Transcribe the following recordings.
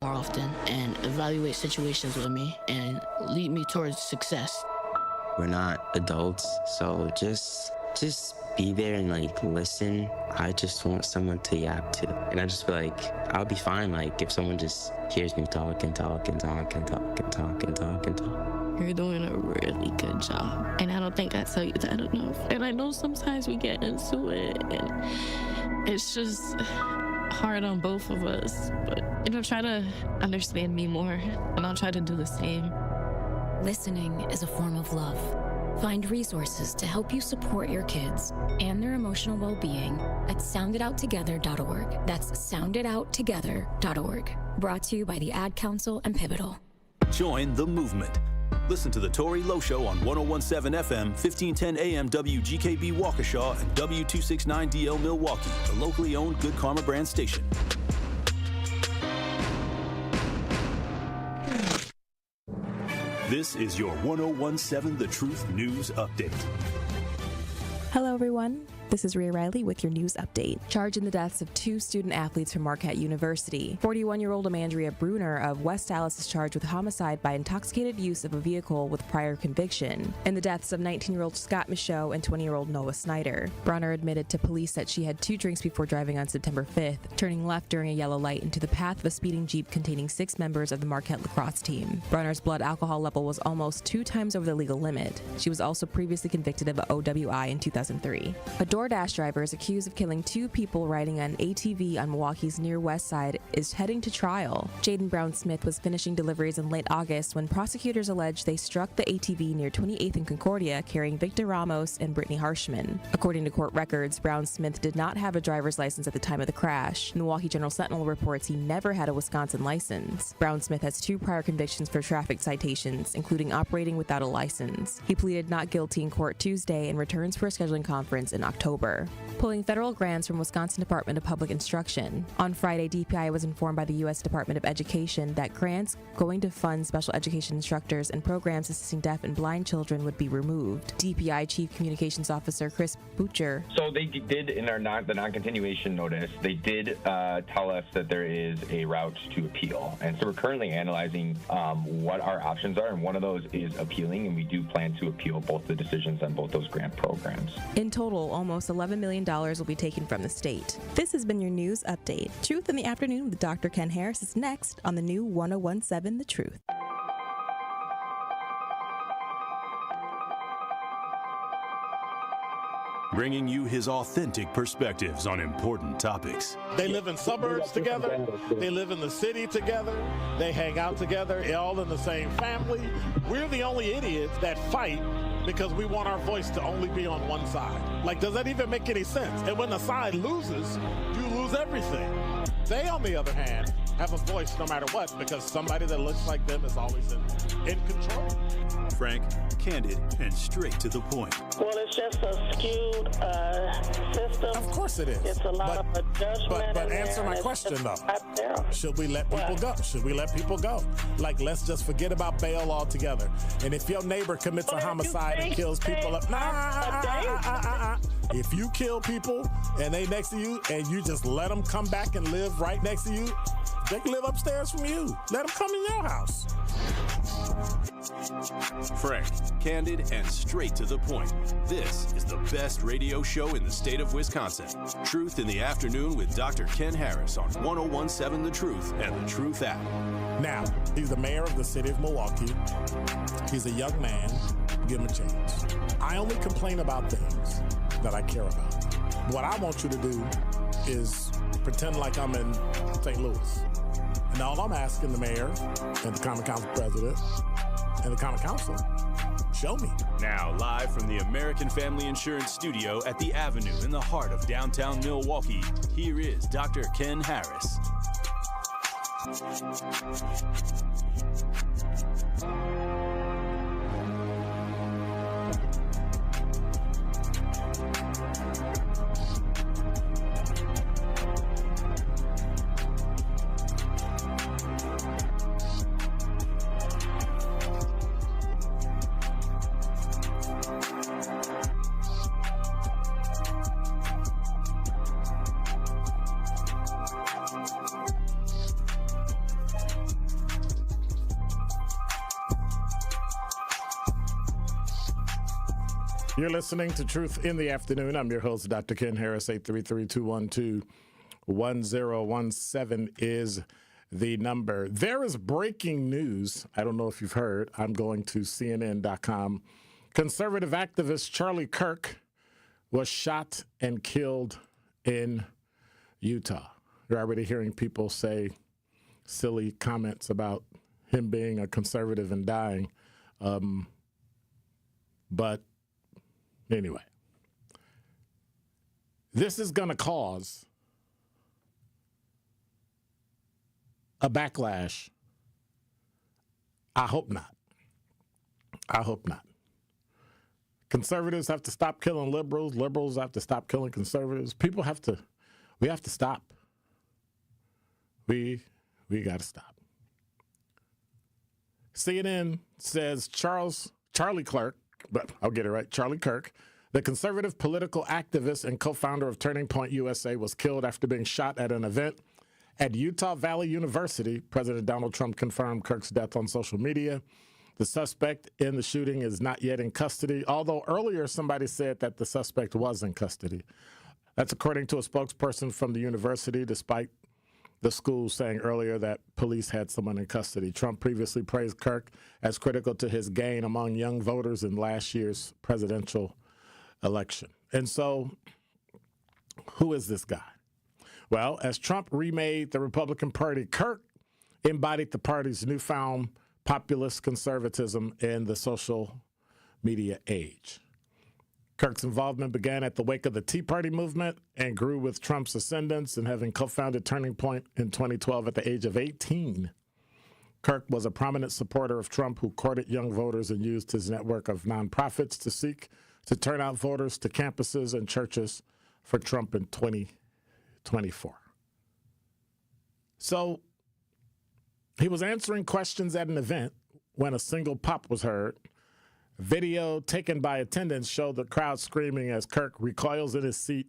more often and evaluate situations with me and lead me towards success. We're not adults, so just be there and like listen. I just want someone to yap to, and I just feel like I'll be fine. Like if someone just hears me talk and talk and talk and talk and talk and talk and talk. You're doing a really good job, and I don't think I tell you that enough. And I know sometimes we get into it, and it's just hard on both of us. But try to understand me more, and I'll try to do the same. Listening is a form of love. Find resources to help you support your kids and their emotional well-being at sounditouttogether.org. That's sounditouttogether.org. Brought to you by the Ad Council and Pivotal. Join the movement. Listen to the Tori Lowe Show on 101.7 FM, 1510 AM WGKB Waukesha and W269DL Milwaukee, the locally owned Good Karma brand station. This is your 101.7 The Truth News Update. Hello, everyone. This is Rhea Riley with your news update. Charged in the deaths of 2 student athletes from Marquette University. 41-year-old Amandria Bruner of West Dallas is charged with homicide by intoxicated use of a vehicle with prior conviction. In the deaths of 19-year-old Scott Michaud and 20-year-old Noah Snyder. Bruner admitted to police that she had 2 drinks before driving on September 5th, turning left during a yellow light into the path of a speeding Jeep containing 6 members of the Marquette lacrosse team. Bruner's blood alcohol level was almost 2 times over the legal limit. She was also previously convicted of OWI in 2003. A DoorDash driver is accused of killing 2 people riding an ATV on Milwaukee's near west side is heading to trial. Jaden Brown Smith was finishing deliveries in late August when prosecutors alleged they struck the ATV near 28th and Concordia carrying Victor Ramos and Brittany Harshman. According to court records, Brown Smith did not have a driver's license at the time of the crash. Milwaukee Journal Sentinel reports he never had a Wisconsin license. Brown Smith has 2 prior convictions for traffic citations, including operating without a license. He pleaded not guilty in court Tuesday and returns for a scheduling conference in October. Pulling federal grants from Wisconsin Department of Public Instruction. On Friday, DPI was informed by the U.S. Department of Education that grants going to fund special education instructors and programs assisting deaf and blind children would be removed. DPI Chief Communications Officer Chris Butcher. So they did, in the non-continuation notice, they did tell us that there is a route to appeal. And so we're currently analyzing what our options are, and one of those is appealing, and we do plan to appeal both the decisions on both those grant programs. In total, almost $11 million will be taken from the state. This has been your news update. Truth in the Afternoon with Dr. Ken Harris is next on the new 101.7 The Truth. Bringing you his authentic perspectives on important topics. They live in suburbs together. They live in the city together. They hang out together, all in the same family. We're the only idiots that fight because we want our voice to only be on one side. Like, does that even make any sense? And when the side loses, you lose everything. They, on the other hand, have a voice no matter what because somebody that looks like them is always in control. Frank, candid, and straight to the point. Well, it's just a skewed system. Of course it is. It's a lot of judgment. But answer my question, though. Should we let people go? Should we let people go? Like, let's just forget about bail altogether. And if your neighbor commits a homicide and kills people up, if you kill people and they next to you and you just let them come back and live right next to you, they can live upstairs from you. Let them come in your house. Frank, candid, and straight to the point. This is the best radio show in the state of Wisconsin. Truth in the Afternoon with Dr. Ken Harris on 101.7 The Truth and The Truth app. Now, he's the mayor of the city of Milwaukee. He's a young man. Give him a chance. I only complain about things that I care about. What I want you to do is pretend like I'm in St. Louis. And all I'm asking the mayor and the Common Council president and the Common Council, show me. Now, live from the American Family Insurance Studio at the Avenue in the heart of downtown Milwaukee, here is Dr. Ken Harris. You're listening to Truth in the Afternoon. I'm your host, Dr. Ken Harris. 833-212-1017 is the number. There is breaking news. I don't know if you've heard. I'm going to CNN.com. Conservative activist Charlie Kirk was shot and killed in Utah. You're already hearing people say silly comments about him being a conservative and dying. But anyway, this is going to cause a backlash. I hope not. I hope not. Conservatives have to stop killing liberals. Liberals have to stop killing conservatives. We have to stop. We got to stop. CNN says Charlie Kirk, but I'll get it right, Charlie Kirk, the conservative political activist and co-founder of Turning Point USA, was killed after being shot at an event at Utah Valley University. President Donald Trump confirmed Kirk's death on social media. The suspect in the shooting is not yet in custody, although earlier somebody said that the suspect was in custody. That's according to a spokesperson from the university, despite the school saying earlier that police had someone in custody. Trump previously praised Kirk as critical to his gain among young voters in last year's presidential election. And so, who is this guy? Well, as Trump remade the Republican Party, Kirk embodied the party's newfound populist conservatism in the social media age. Kirk's involvement began at the wake of the Tea Party movement and grew with Trump's ascendance, and having co-founded Turning Point in 2012 at the age of 18. Kirk was a prominent supporter of Trump who courted young voters and used his network of nonprofits to seek to turn out voters to campuses and churches for Trump in 2024. So he was answering questions at an event when a single pop was heard. Video taken by attendants showed the crowd screaming as Kirk recoils in his seat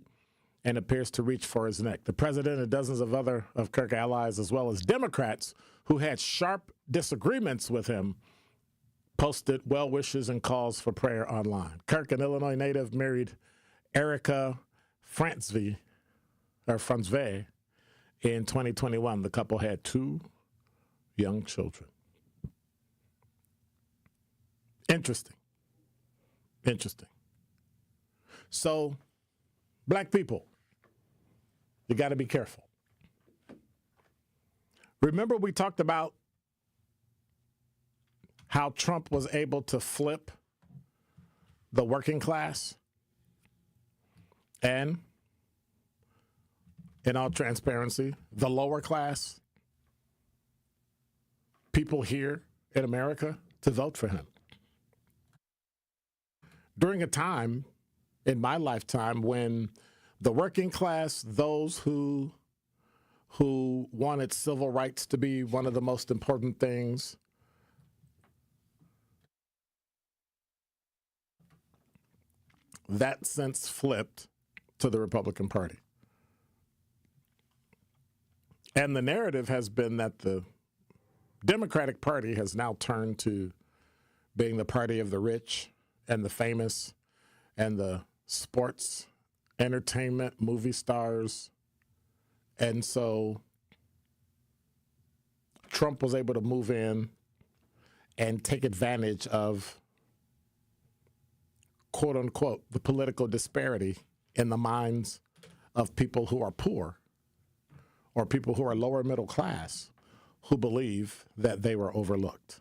and appears to reach for his neck. The president and dozens of other of Kirk's allies, as well as Democrats who had sharp disagreements with him, posted well wishes and calls for prayer online. Kirk, an Illinois native, married Erica Franzve in 2021. The couple had 2 young children. Interesting. So, black people, you got to be careful. Remember we talked about how Trump was able to flip the working class? And, in all transparency, the lower class people here in America to vote for him. During a time in my lifetime when the working class, those who wanted civil rights to be one of the most important things, that since flipped to the Republican Party. And the narrative has been that the Democratic Party has now turned to being the party of the rich and the famous and the sports, entertainment, movie stars. And so Trump was able to move in and take advantage of, quote unquote, the political disparity in the minds of people who are poor or people who are lower middle class who believe that they were overlooked.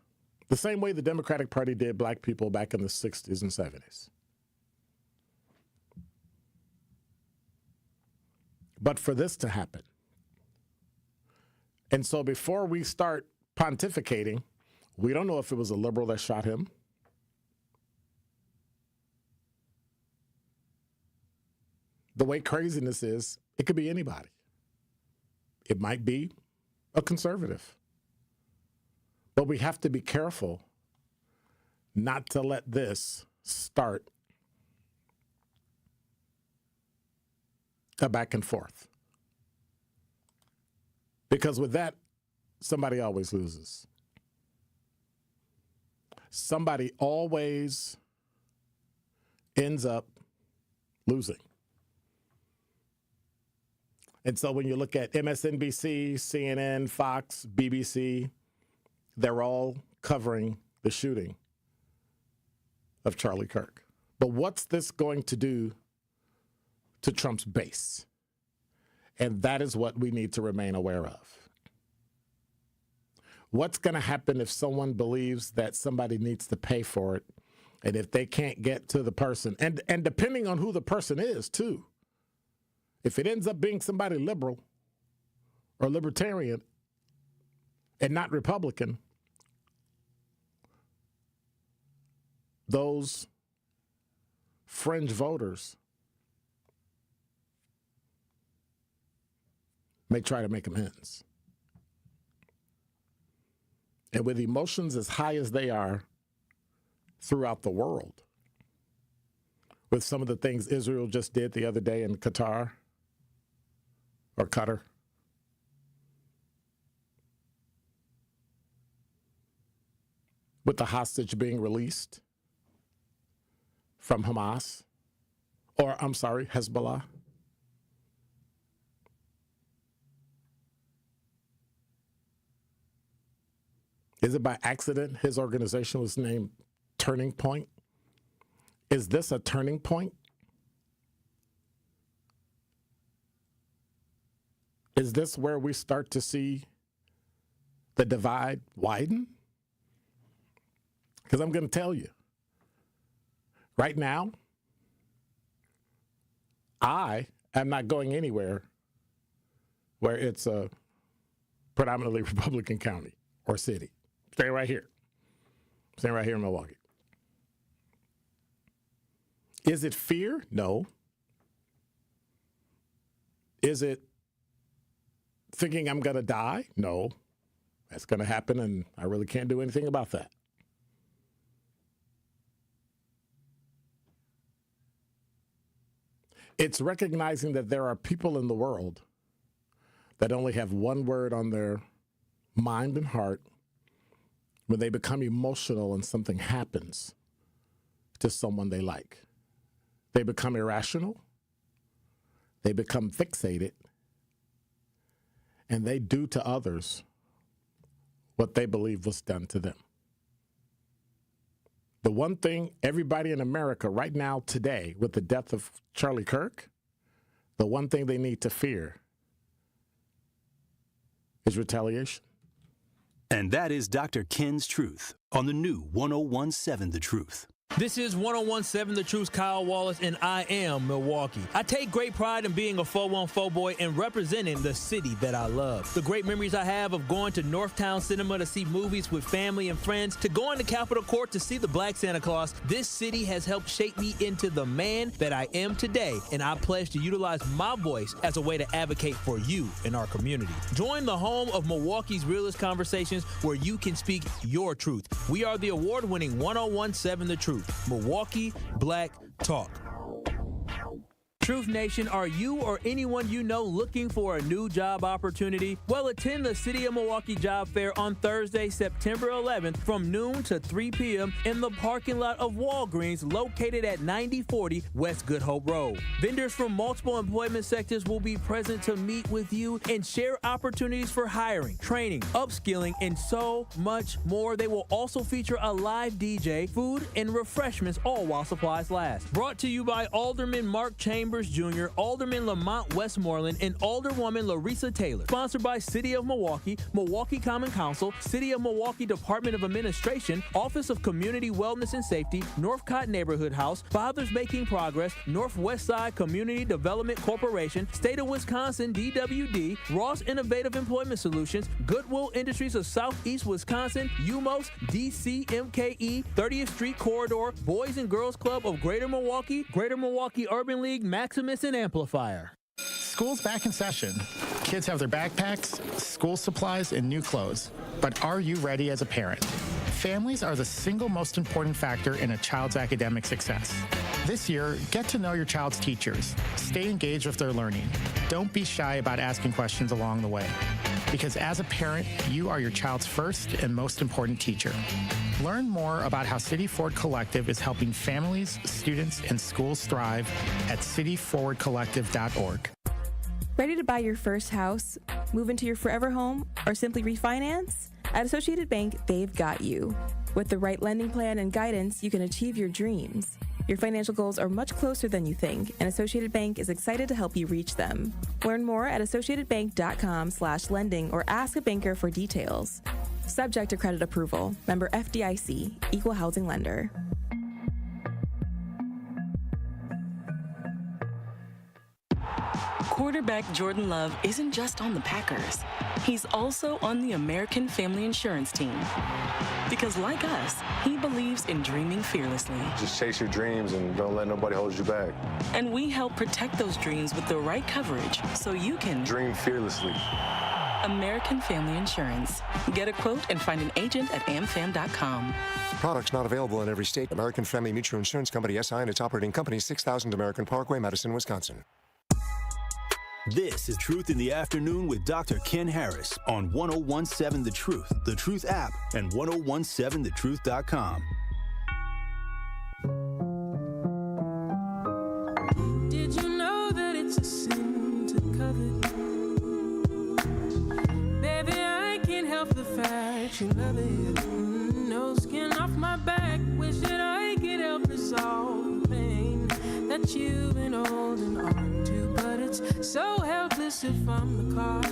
The same way the Democratic Party did black people back in the 60s and 70s. But for this to happen, and so before we start pontificating, we don't know if it was a liberal that shot him. The way craziness is, it could be anybody. It might be a conservative. But we have to be careful not to let this start a back and forth. Because with that, somebody always loses. Somebody always ends up losing. And so when you look at MSNBC, CNN, Fox, BBC, they're all covering the shooting of Charlie Kirk. But what's this going to do to Trump's base? And that is what we need to remain aware of. What's going to happen if someone believes that somebody needs to pay for it, and if they can't get to the person, and depending on who the person is, too. If it ends up being somebody liberal or libertarian and not Republican, those fringe voters may try to make amends. And with emotions as high as they are throughout the world, with some of the things Israel just did the other day in Qatar, or Qatar, with the hostage being released from Hamas, or I'm sorry, Hezbollah. Is it by accident his organization was named Turning Point? Is this a turning point? Is this where we start to see the divide widen? Because I'm going to tell you, right now, I am not going anywhere where it's a predominantly Republican county or city. Staying right here. Staying right here in Milwaukee. Is it fear? No. Is it thinking I'm going to die? No. That's going to happen, and I really can't do anything about that. It's recognizing that there are people in the world that only have one word on their mind and heart when they become emotional and something happens to someone they like. They become irrational, they become fixated, and they do to others what they believe was done to them. The one thing everybody in America right now today, with the death of Charlie Kirk, the one thing they need to fear is retaliation. And that is Dr. Ken's Truth on the new 1017 The Truth. This is 1017 The Truth's Kyle Wallace, and I am Milwaukee. I take great pride in being a 414 boy and representing the city that I love. The great memories I have of going to Northtown Cinema to see movies with family and friends, to going to Capitol Court to see the Black Santa Claus, this city has helped shape me into the man that I am today, and I pledge to utilize my voice as a way to advocate for you in our community. Join the home of Milwaukee's realest conversations where you can speak your truth. We are the award-winning 1017 The Truth. Milwaukee Black Talk. Truth Nation, are you or anyone you know looking for a new job opportunity? Well, attend the City of Milwaukee Job Fair on Thursday, September 11th from noon to 3 p.m. in the parking lot of Walgreens located at 9040 West Good Hope Road. Vendors from multiple employment sectors will be present to meet with you and share opportunities for hiring, training, upskilling, and so much more. They will also feature a live DJ, food, and refreshments, all while supplies last. Brought to you by Alderman Mark Chambers Jr., Alderman Lamont Westmoreland, and Alderwoman Larissa Taylor. Sponsored by City of Milwaukee, Milwaukee Common Council, City of Milwaukee Department of Administration, Office of Community Wellness and Safety, Northcott Neighborhood House, Fathers Making Progress, Northwest Side Community Development Corporation, State of Wisconsin DWD, Ross Innovative Employment Solutions, Goodwill Industries of Southeast Wisconsin, UMOS, DCMKE, 30th Street Corridor, Boys and Girls Club of Greater Milwaukee Urban League, Maximus, and Amplifier. School's back in session. Kids have their backpacks, school supplies, and new clothes. But are you ready as a parent? Families are the single most important factor in a child's academic success. This year, get to know your child's teachers. Stay engaged with their learning. Don't be shy about asking questions along the way. Because as a parent, you are your child's first and most important teacher. Learn more about how City Forward Collective is helping families, students, and schools thrive at cityforwardcollective.org. Ready to buy your first house, move into your forever home, or simply refinance? At Associated Bank, they've got you. With the right lending plan and guidance, you can achieve your dreams. Your financial goals are much closer than you think, and Associated Bank is excited to help you reach them. Learn more at associatedbank.com/lending or ask a banker for details. Subject to credit approval. Member FDIC, Equal Housing Lender. Quarterback Jordan Love isn't just on the Packers. He's also on the American Family Insurance team. Because like us, he believes in dreaming fearlessly. Just chase your dreams and don't let nobody hold you back. And we help protect those dreams with the right coverage so you can dream fearlessly. American Family Insurance. Get a quote and find an agent at amfam.com. Products not available in every state. American Family Mutual Insurance Company, SI, and its operating company, 6000 American Parkway, Madison, Wisconsin. This is Truth in the Afternoon with Dr. Ken Harris on 1017 The Truth app, and 1017thetruth.com. Did you know that it's a sin to covet? Baby, I can't help the fact you love it. No skin off my back, wish that I could help resolve the pain that you've been holding on to, but it's so helpless if I'm the cause.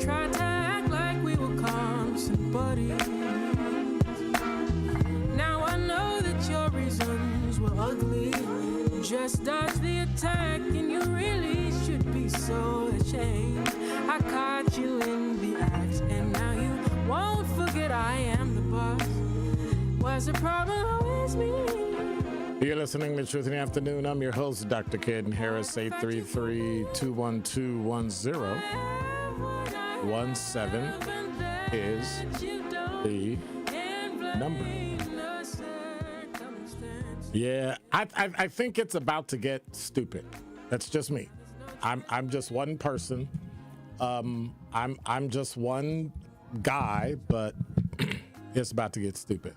Try to act like we were constant buddies. Now I know that your reasons were ugly. Just dodge the attack, and you really should be so ashamed. I caught you in the act, and now you won't forget I am the boss. Was the problem always me? You're listening to Truth in the Afternoon. I'm your host, Dr. Ken Harris, 833-212-1017 is the number. Yeah, I think it's about to get stupid. That's just me. I'm just one person. I'm just one guy, but it's about to get stupid.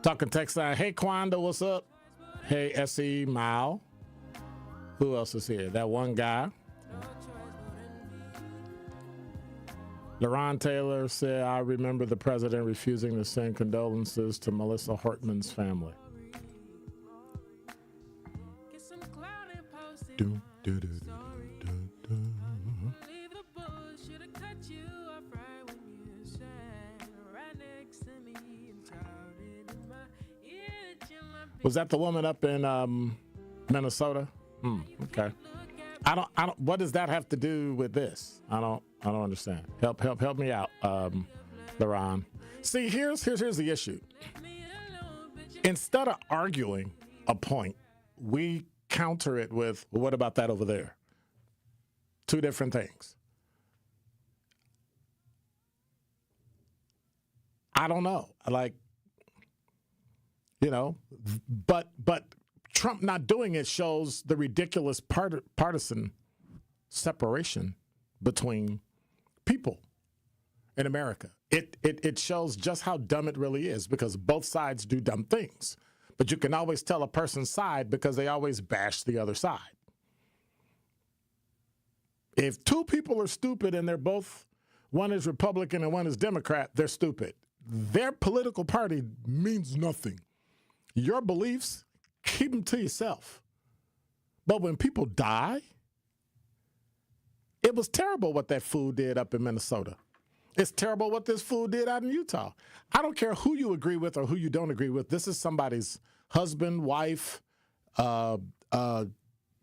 Talking text line. Hey, Quanda, what's up? Hey, S.E. Mao. Who else is here? That one guy. LaRon Taylor said, I remember the president refusing to send condolences to Melissa Hortman's family. Do, do, do, do, do, do. Was that the woman up in Minnesota? Okay. I don't. What does that have to do with this? I don't understand. Help me out, LaRon. See, here's the issue. Instead of arguing a point, we counter it with, well, what about that over there? Two different things. I don't know. But Trump not doing it shows the ridiculous partisan separation between people in America. It shows just how dumb it really is, because both sides do dumb things. But you can always tell a person's side because they always bash the other side. If two people are stupid and they're both, one is Republican and one is Democrat, they're stupid. Their political party means nothing. Your beliefs, keep them to yourself. But when people die, it was terrible what that fool did up in Minnesota. It's terrible what this fool did out in Utah. I don't care who you agree with or who you don't agree with. This is somebody's husband, wife,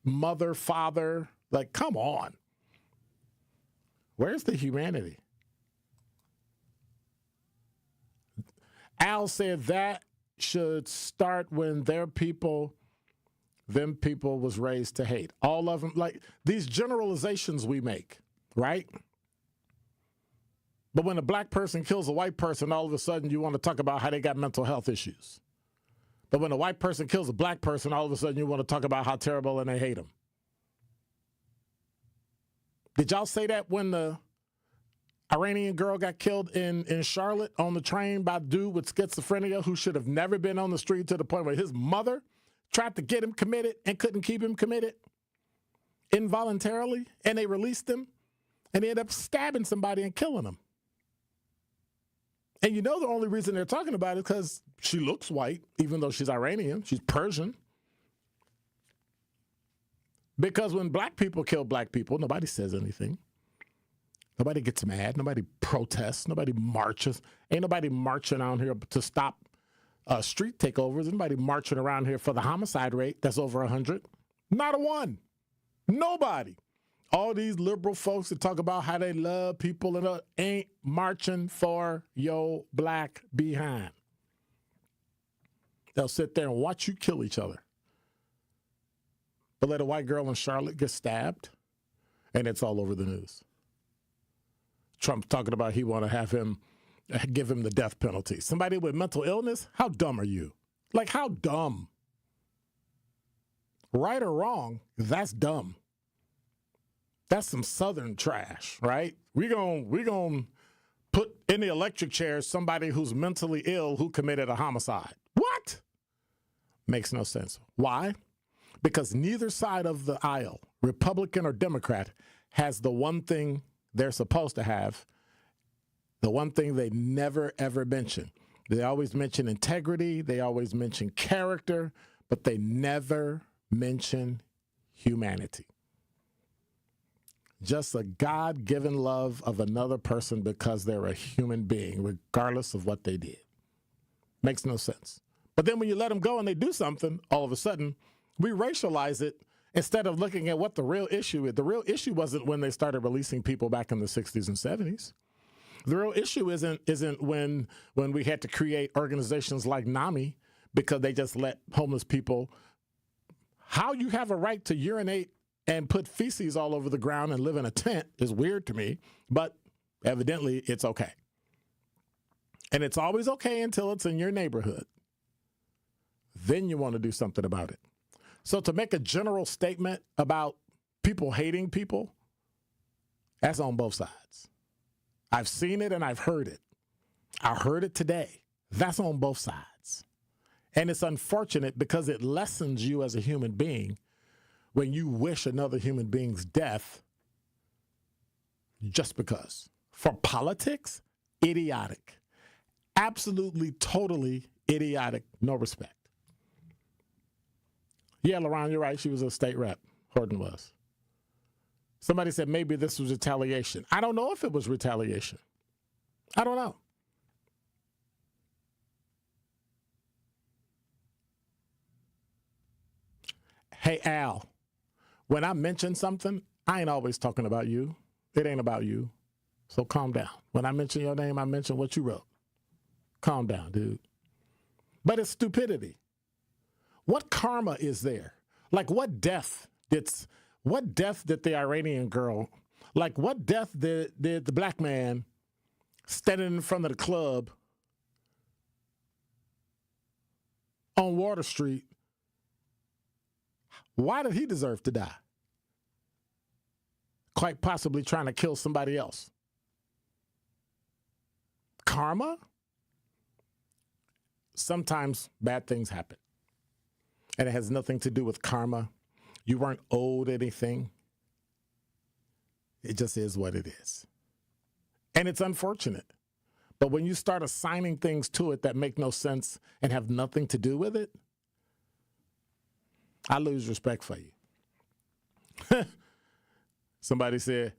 mother, father. Like, come on. Where's the humanity? Al said that should start when them people was raised to hate. All of them, like these generalizations we make, right? But when a black person kills a white person, all of a sudden you want to talk about how they got mental health issues. But when a white person kills a black person, all of a sudden you want to talk about how terrible and they hate them. Did y'all say that when the Iranian girl got killed in Charlotte on the train by a dude with schizophrenia who should have never been on the street, to the point where his mother tried to get him committed and couldn't keep him committed involuntarily, and they released him, and he ended up stabbing somebody and killing him. And you know the only reason they're talking about it is because she looks white, even though she's Iranian. She's Persian. Because when black people kill black people, nobody says anything. Nobody gets mad. Nobody protests. Nobody marches. Ain't nobody marching out here to stop street takeovers. Anybody marching around here for the homicide rate that's over 100? Not a one. Nobody. All these liberal folks that talk about how they love people and ain't marching for your black behind. They'll sit there and watch you kill each other. But let a white girl in Charlotte get stabbed, and it's all over the news. Trump's talking about he want to give him the death penalty. Somebody with mental illness? How dumb are you? Like, how dumb? Right or wrong, that's dumb. That's some Southern trash, right? We're gonna put in the electric chair somebody who's mentally ill who committed a homicide. What? Makes no sense. Why? Because neither side of the aisle, Republican or Democrat, has the one thing they're supposed to have, the one thing they never, ever mention. They always mention integrity. They always mention character, but they never mention humanity. Just a God-given love of another person because they're a human being, regardless of what they did. Makes no sense. But then when you let them go and they do something, all of a sudden, we racialize it instead of looking at what the real issue is. The real issue wasn't when they started releasing people back in the 60s and 70s. The real issue isn't when we had to create organizations like NAMI because they just let homeless people. How you have a right to urinate and put feces all over the ground and live in a tent is weird to me, but evidently it's okay. And it's always okay until it's in your neighborhood. Then you want to do something about it. So to make a general statement about people hating people, that's on both sides. I've seen it and I've heard it. I heard it today. That's on both sides. And it's unfortunate because it lessens you as a human being when you wish another human being's death just because. For politics, idiotic. Absolutely, totally idiotic. No respect. Yeah, LaRon, you're right. She was a state rep. Horton was. Somebody said maybe this was retaliation. I don't know if it was retaliation. I don't know. Hey, Al, when I mention something, I ain't always talking about you. It ain't about you. So calm down. When I mention your name, I mention what you wrote. Calm down, dude. But it's stupidity. What karma is there? Like what death did the Iranian girl, like what death did the black man standing in front of the club on Water Street, why did he deserve to die? Quite possibly trying to kill somebody else. Karma? Sometimes bad things happen. And it has nothing to do with karma. You weren't owed anything. It just is what it is. And it's unfortunate. But when you start assigning things to it that make no sense and have nothing to do with it, I lose respect for you. Somebody said,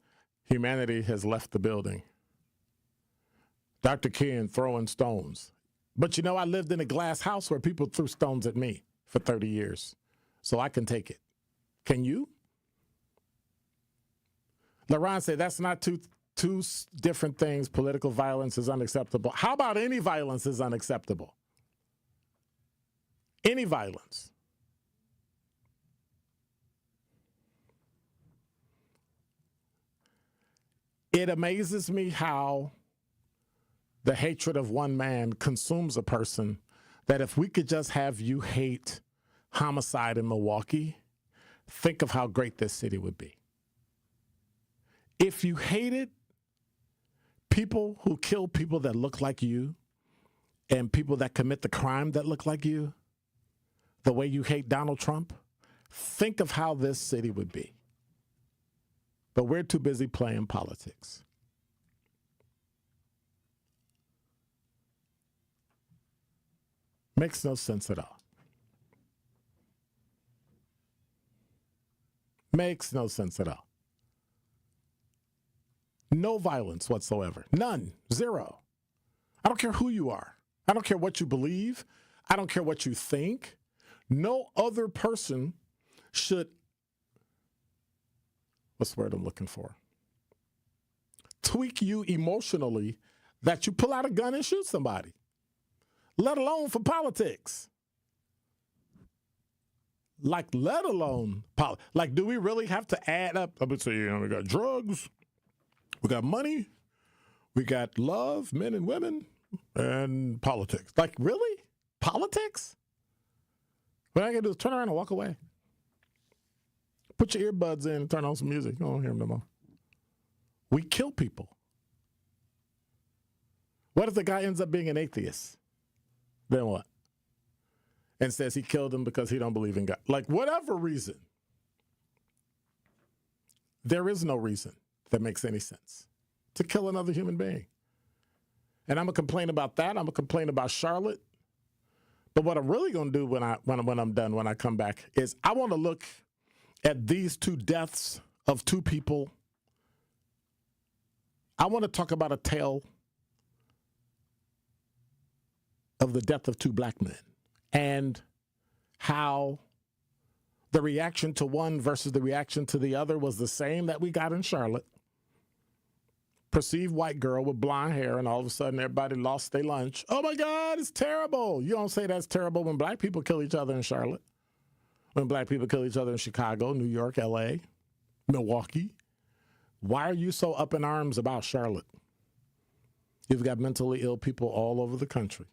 humanity has left the building. Dr. Ken throwing stones. But you know, I lived in a glass house where people threw stones at me for 30 years. So I can take it. Can you? LaRon said that's not two different things. Political violence is unacceptable. How about any violence is unacceptable? Any violence. It amazes me how the hatred of one man consumes a person, that if we could just have you hate homicide in Milwaukee, think of how great this city would be. If you hated people who kill people that look like you and people that commit the crime that look like you, the way you hate Donald Trump, think of how this city would be. But we're too busy playing politics. Makes no sense at all. Makes no sense at all. No violence whatsoever. None. Zero. I don't care who you are. I don't care what you believe. I don't care what you think. No other person should, what's the word I'm looking for? Tweak you emotionally that you pull out a gun and shoot somebody, let alone for politics. Like, let alone, like, do we really have to add up? I would say, we got drugs, we got money, we got love, men and women, and politics. Like, really? Politics? What I got to do is turn around and walk away. Put your earbuds in and turn on some music. You don't hear them no more. We kill people. What if the guy ends up being an atheist? Then what? And says he killed him because he don't believe in God. Like, whatever reason. There is no reason that makes any sense to kill another human being. And I'm going to complain about that. I'm going to complain about Charlotte. But what I'm really going to do when I'm done, when I come back, is I want to look at these two deaths of two people. I want to talk about a tale of the death of two black men and how the reaction to one versus the reaction to the other was the same that we got in Charlotte. Perceived white girl with blonde hair, and all of a sudden everybody lost their lunch. Oh my God, it's terrible. You don't say that's terrible when black people kill each other in Charlotte, when black people kill each other in Chicago, New York, LA, Milwaukee. Why are you so up in arms about Charlotte? You've got mentally ill people all over the country,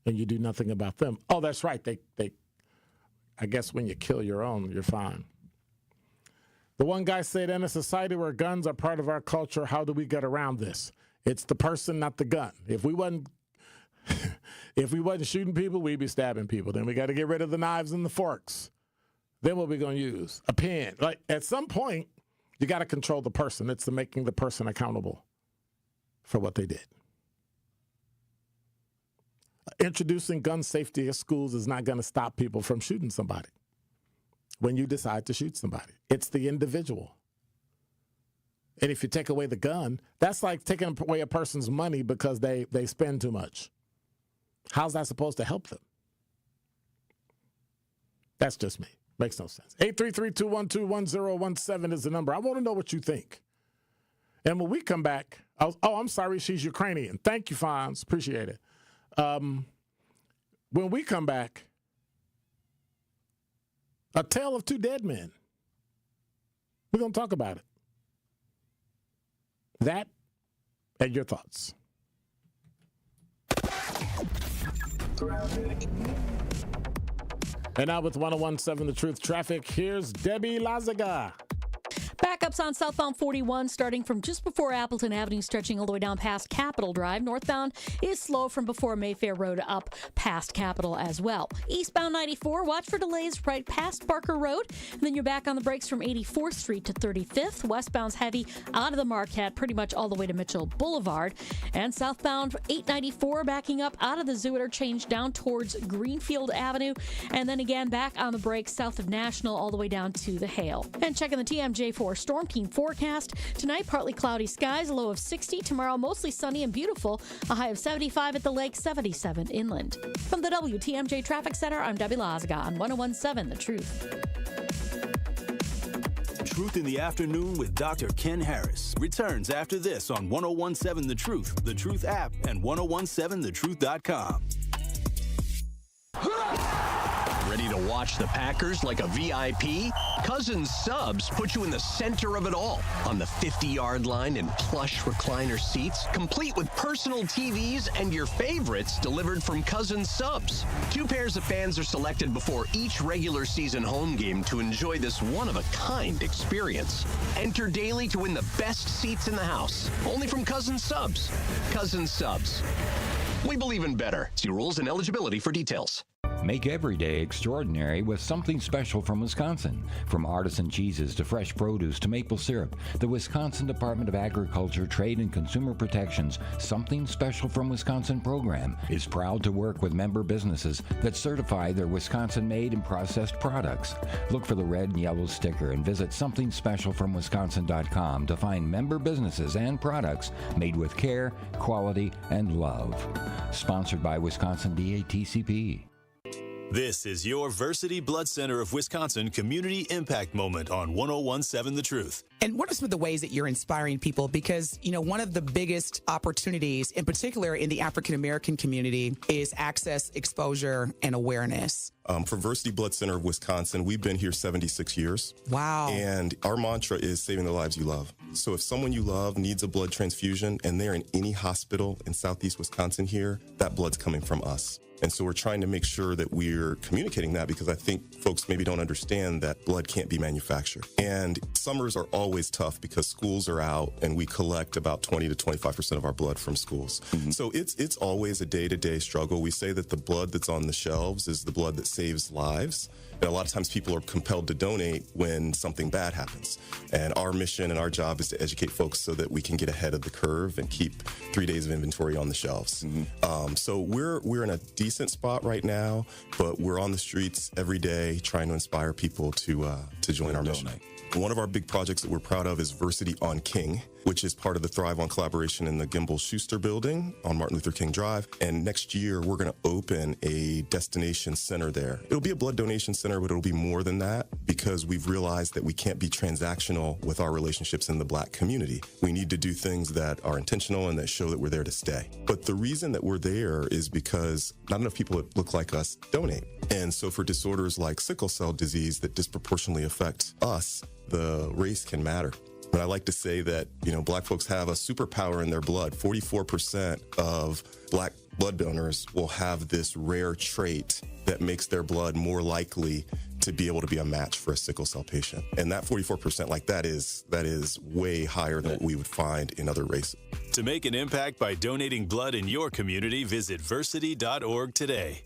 and you do nothing about them. Oh, that's right. They I guess when you kill your own, you're fine. The one guy said, in a society where guns are part of our culture, how do we get around this? It's the person, not the gun. If we wasn't shooting people, we'd be stabbing people. Then we got to get rid of the knives and the forks. Then what are we going to use? A pen. Like, at some point, you got to control the person. It's making the person accountable for what they did. Introducing gun safety at schools is not going to stop people from shooting somebody. When you decide to shoot somebody, it's the individual. And if you take away the gun, that's like taking away a person's money because they spend too much. How's that supposed to help them? That's just me. Makes no sense. 833-212-1017 is the number. I want to know what you think. And when we come back, I'm sorry, she's Ukrainian. Thank you, Fonz. Appreciate it. When we come back, a tale of two dead men. We're going to talk about it. That and your thoughts. And now with 101.7 The Truth Traffic, here's Debbie Lazaga. Backups on southbound 41 starting from just before Appleton Avenue, stretching all the way down past Capitol Drive. Northbound is slow from before Mayfair Road up past Capitol as well. Eastbound 94, watch for delays right past Barker Road. And then you're back on the brakes from 84th Street to 35th. Westbound's heavy out of the Marquette, pretty much all the way to Mitchell Boulevard. And southbound 894 backing up out of the Zoo Interchange down towards Greenfield Avenue. And then again back on the brakes south of National all the way down to the Hale. And checking the TMJ4 Storm Team forecast. Tonight, partly cloudy skies, a low of 60. Tomorrow, mostly sunny and beautiful, a high of 75 at the lake, 77 inland. From the WTMJ Traffic Center, I'm Debbie Lazaga on 101.7 The Truth. Truth in the Afternoon with Dr. Ken Harris returns after this on 101.7 The Truth app, and 1017thetruth.com. Ready to watch the Packers like a VIP? Cousins Subs put you in the center of it all on the 50-yard line in plush recliner seats, complete with personal TVs and your favorites delivered from Cousins Subs. 2 pairs of fans are selected before each regular season home game to enjoy this one-of-a-kind experience. Enter daily to win the best seats in the house, only from Cousins Subs. Cousins Subs. We believe in better. See rules and eligibility for details. Make every day extraordinary with something special from Wisconsin. From artisan cheeses to fresh produce to maple syrup, the Wisconsin Department of Agriculture, Trade and Consumer Protection's Something Special from Wisconsin program is proud to work with member businesses that certify their Wisconsin-made and processed products. Look for the red and yellow sticker and visit somethingspecialfromwisconsin.com to find member businesses and products made with care, quality, and love. Sponsored by Wisconsin DATCP. This is your Versity Blood Center of Wisconsin Community Impact Moment on 101.7 The Truth. And what are some of the ways that you're inspiring people? Because, you know, one of the biggest opportunities, in particular in the African-American community, is access, exposure, and awareness. For Versity Blood Center of Wisconsin, we've been here 76 years. Wow. And our mantra is saving the lives you love. So if someone you love needs a blood transfusion and they're in any hospital in Southeast Wisconsin here, that blood's coming from us. And so we're trying to make sure that we're communicating that, because I think folks maybe don't understand that blood can't be manufactured. And summers are always tough because schools are out and we collect about 20 to 25% of our blood from schools. Mm-hmm. So it's always a day-to-day struggle. We say that the blood that's on the shelves is the blood that saves lives. And a lot of times people are compelled to donate when something bad happens. And our mission and our job is to educate folks so that we can get ahead of the curve and keep 3 days of inventory on the shelves. Mm-hmm. So we're in a decent spot right now, but we're on the streets every day trying to inspire people to join our mission. One of our big projects that we're proud of is Versity on King, which is part of the Thrive On collaboration in the Gimbel Schuster building on Martin Luther King Drive. And next year, we're going to open a destination center there. It'll be a blood donation center, but it'll be more than that, because we've realized that we can't be transactional with our relationships in the Black community. We need to do things that are intentional and that show that we're there to stay. But the reason that we're there is because not enough people that look like us donate. And so for disorders like sickle cell disease that disproportionately affect us, the race can matter. But I like to say that, you know, Black folks have a superpower in their blood. 44% of Black blood donors will have this rare trait that makes their blood more likely to be able to be a match for a sickle cell patient. And that 44%, like that is way higher than what we would find in other races. To make an impact by donating blood in your community, visit versity.org today.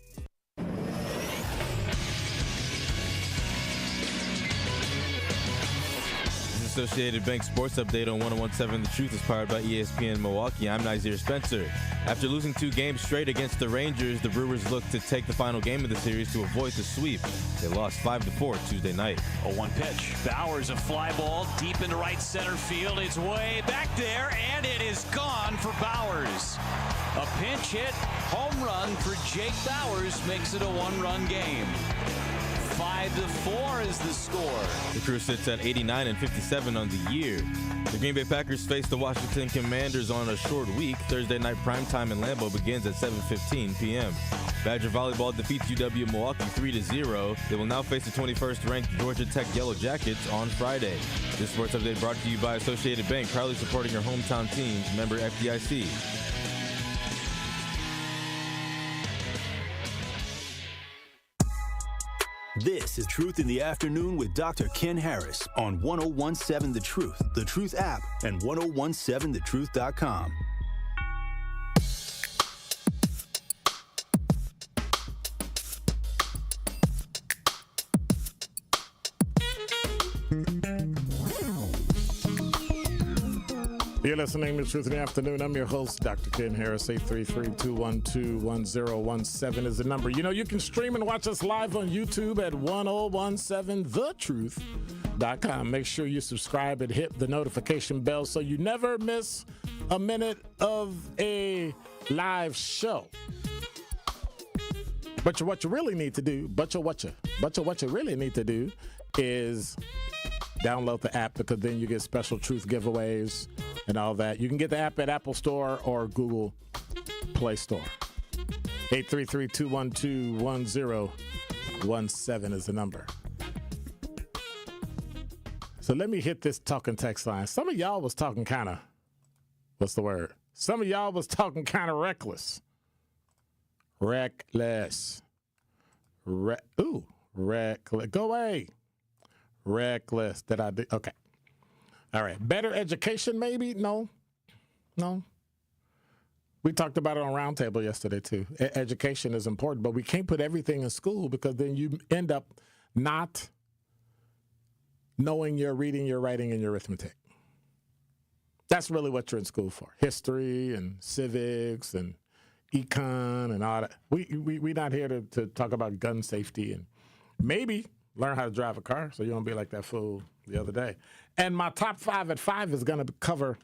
Associated Bank Sports Update on 101.7 The Truth is powered by ESPN Milwaukee. I'm Nazir Spencer. After losing 2 games straight against the Rangers, the Brewers look to take the final game of the series to avoid the sweep. They lost 5-4 Tuesday night. 0-1 pitch. Bowers, a fly ball deep into right center field. It's way back there, and it is gone for Bowers. A pinch hit, home run for Jake Bowers makes it a 1-run game. 5-4 is the score. The Crew sits at 89-57 on the year. The Green Bay Packers face the Washington Commanders on a short week. Thursday night primetime in Lambeau begins at 7:15 p.m. Badger Volleyball defeats UW Milwaukee 3-0. They will now face the 21st ranked Georgia Tech Yellow Jackets on Friday. This sports update brought to you by Associated Bank, proudly supporting your hometown teams. Member FDIC. This is Truth in the Afternoon with Dr. Ken Harris on 101.7 The Truth app, and 1017thetruth.com. You're listening to Truth in the Afternoon. I'm your host, Dr. Ken Harris. 833-212-1017 is the number. You know, you can stream and watch us live on YouTube at 1017thetruth.com. Make sure you subscribe and hit the notification bell so you never miss a minute of a live show. But what you really need to do, is download the app, because then you get special truth giveaways and all that. You can get the app at Apple Store or Google Play Store. 833-212-1017. 888-17 is the number. So let me hit this talking text line. Some of y'all was talking kind of, what's the word? Some of y'all was talking kind of reckless. Reckless. Reckless. Go away. Reckless. Did I do? Okay. All right. Better education, maybe? No. We talked about it on Roundtable yesterday, too. Education is important, but we can't put everything in school because then you end up not knowing your reading, your writing, and your arithmetic. That's really what you're in school for. History and civics and econ and all that. We're not here to talk about gun safety and maybe learn how to drive a car so you don't be like that fool the other day. And my top 5 at 5 is going to cover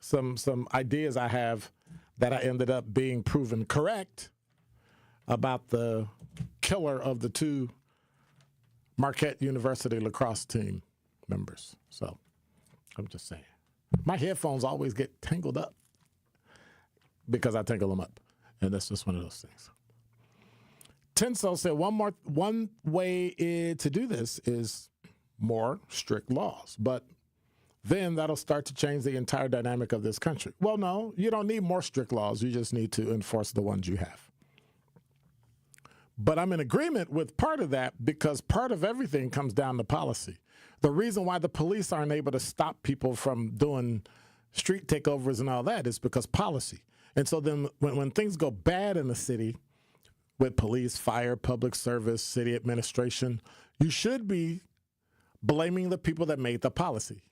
some ideas I have that I ended up being proven correct about the killer of the 2 Marquette University lacrosse team members. So I'm just saying. My headphones always get tangled up because I tangle them up. And that's just one of those things. Tenso said one way to do this is more strict laws. But then that'll start to change the entire dynamic of this country. Well, no, you don't need more strict laws. You just need to enforce the ones you have. But I'm in agreement with part of that because part of everything comes down to policy. The reason why the police aren't able to stop people from doing street takeovers and all that is because policy. And so then when things go bad in the city with police, fire, public service, city administration, you should be blaming the people that made the policy.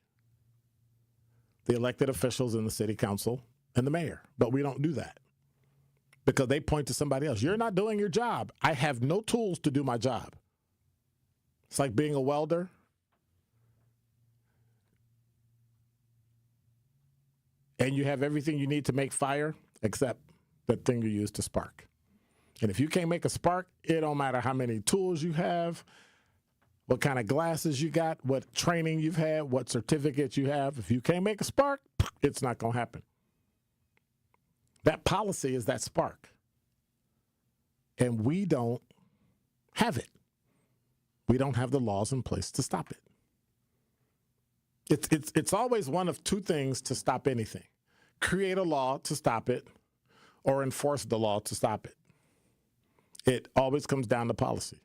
The elected officials in the city council and the mayor. But we don't do that because they point to somebody else. You're not doing your job. I have no tools to do my job. It's like being a welder. And you have everything you need to make fire except that thing you use to spark. And if you can't make a spark, it don't matter how many tools you have, what kind of glasses you got, what training you've had, what certificates you have. If you can't make a spark, it's not going to happen. That policy is that spark. And we don't have it. We don't have the laws in place to stop it. It's always one of 2 things to stop anything. Create a law to stop it or enforce the law to stop it. It always comes down to policy.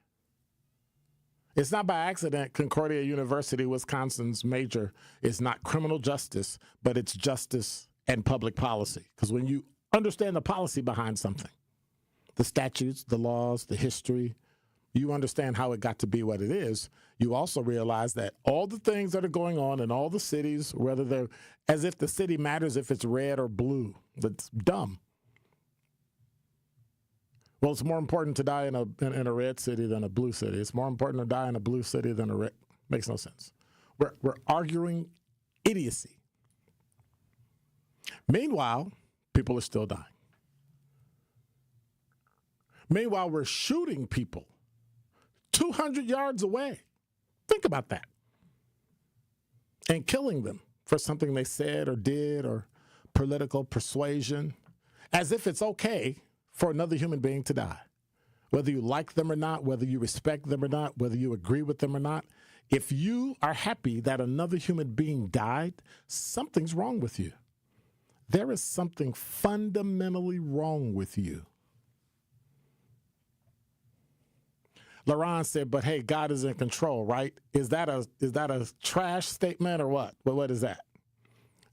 It's not by accident Concordia University, Wisconsin's major is not criminal justice, but it's justice and public policy. Because when you understand the policy behind something, the statutes, the laws, the history, you understand how it got to be what it is. You also realize that all the things that are going on in all the cities, whether they're as if the city matters if it's red or blue, that's dumb. Well, it's more important to die in a red city than a blue city. It's more important to die in a blue city than a red. Makes no sense. We're arguing idiocy. Meanwhile, people are still dying. Meanwhile, we're shooting people 200 yards away. Think about that. And killing them for something they said or did or political persuasion, as if it's okay for another human being to die. Whether you like them or not, whether you respect them or not, whether you agree with them or not, if you are happy that another human being died, something's wrong with you. There is something fundamentally wrong with you. LaRon said, but hey, God is in control, right? Is that a trash statement or what? Well, what is that?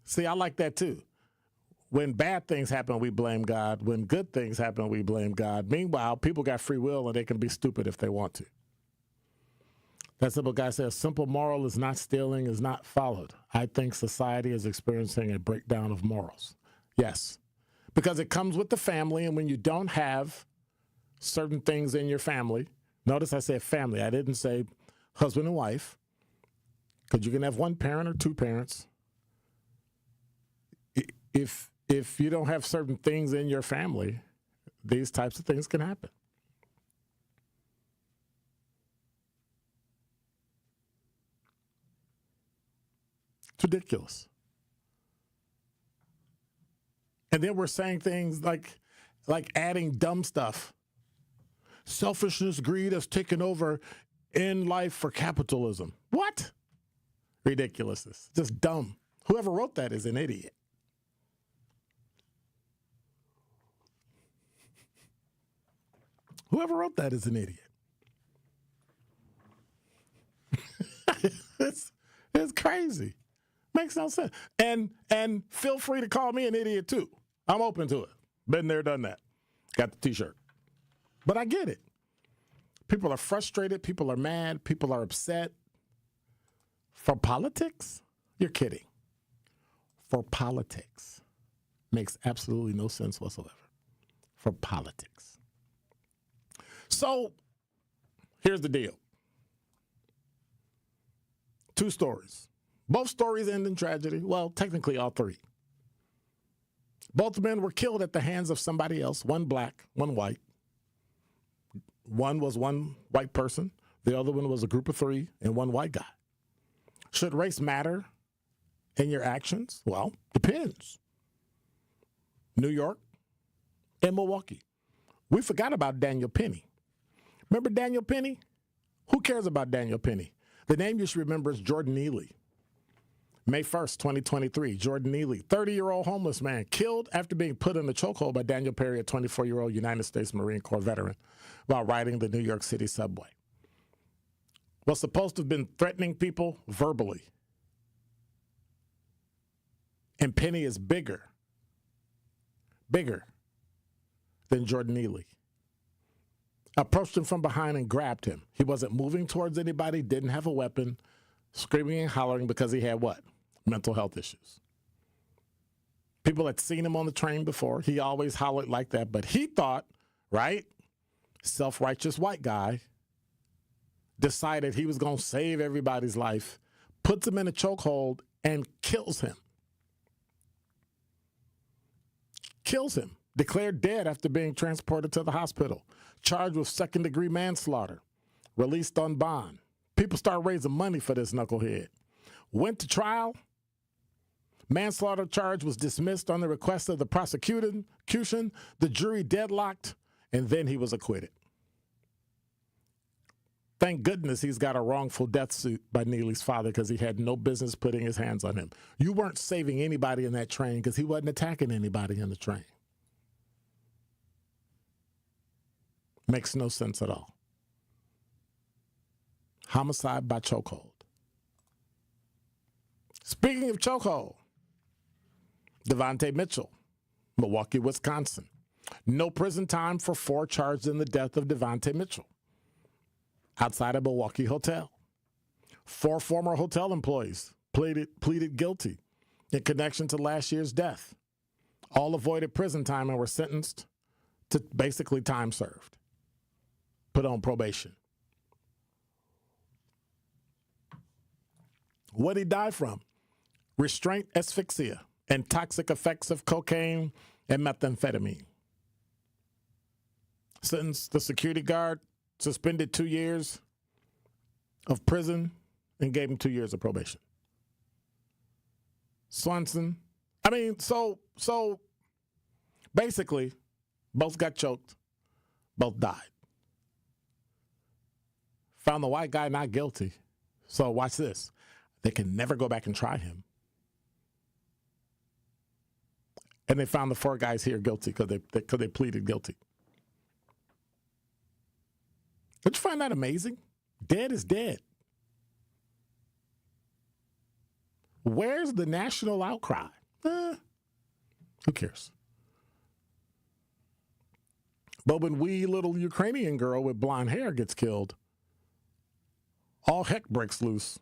See, I like that too. When bad things happen, we blame God. When good things happen, we blame God. Meanwhile, people got free will and they can be stupid if they want to. That simple guy says, simple moral is not stealing, is not followed. I think society is experiencing a breakdown of morals. Yes, because it comes with the family, and when you don't have certain things in your family, notice I said family. I didn't say husband and wife, because you can have one parent or 2 parents. If you don't have certain things in your family, these types of things can happen. It's ridiculous. And then we're saying things like adding dumb stuff selfishness, greed has taken over in life for capitalism. What? Ridiculousness. Just dumb. Whoever wrote that is an idiot. Whoever wrote that is an idiot. It's crazy. Makes no sense. And feel free to call me an idiot too. I'm open to it. Been there, done that. Got the t-shirt. But I get it. People are frustrated. People are mad. People are upset. For politics? You're kidding. For politics. Makes absolutely no sense whatsoever. For politics. So, here's the deal. 2 stories. Both stories end in tragedy. Well, technically all 3. Both men were killed at the hands of somebody else. One black, one white. One was one white person. The other one was a group of 3 and one white guy. Should race matter in your actions? Well, depends. New York and Milwaukee. We forgot about Daniel Penny. Remember Daniel Penny? Who cares about Daniel Penny? The name you should remember is Jordan Neely. May 1st, 2023, Jordan Neely, 30-year-old homeless man, killed after being put in a chokehold by Daniel Perry, a 24-year-old United States Marine Corps veteran, while riding the New York City subway. Was supposed to have been threatening people verbally. And Penny is bigger than Jordan Neely. Approached him from behind and grabbed him. He wasn't moving towards anybody, didn't have a weapon, screaming and hollering because he had what? Mental health issues. People had seen him on the train before. He always hollered like that, but he thought, right, self-righteous white guy, decided he was going to save everybody's life, puts him in a chokehold, and kills him. Kills him. Declared dead after being transported to the hospital. Charged with second-degree manslaughter. Released on bond. People start raising money for this knucklehead. Went to trial. Manslaughter charge was dismissed on the request of the prosecution. The jury deadlocked, and then he was acquitted. Thank goodness he's got a wrongful death suit by Neely's father because he had no business putting his hands on him. You weren't saving anybody in that train because he wasn't attacking anybody in the train. Makes no sense at all. Homicide by chokehold. Speaking of chokehold, Devontae Mitchell, Milwaukee, Wisconsin. No prison time for 4 charged in the death of Devontae Mitchell outside a Milwaukee hotel. 4 former hotel employees pleaded guilty in connection to last year's death. All avoided prison time and were sentenced to basically time served. Put on probation. What did he die from? Restraint asphyxia and toxic effects of cocaine and methamphetamine. Sentenced the security guard, suspended 2 years of prison, and gave him 2 years of probation. Swanson. So basically, both got choked, both died. Found the white guy not guilty. So watch this. They can never go back and try him. And they found the 4 guys here guilty because they pleaded guilty. Don't you find that amazing? Dead is dead. Where's the national outcry? Who cares? But when wee little Ukrainian girl with blonde hair gets killed, all heck breaks loose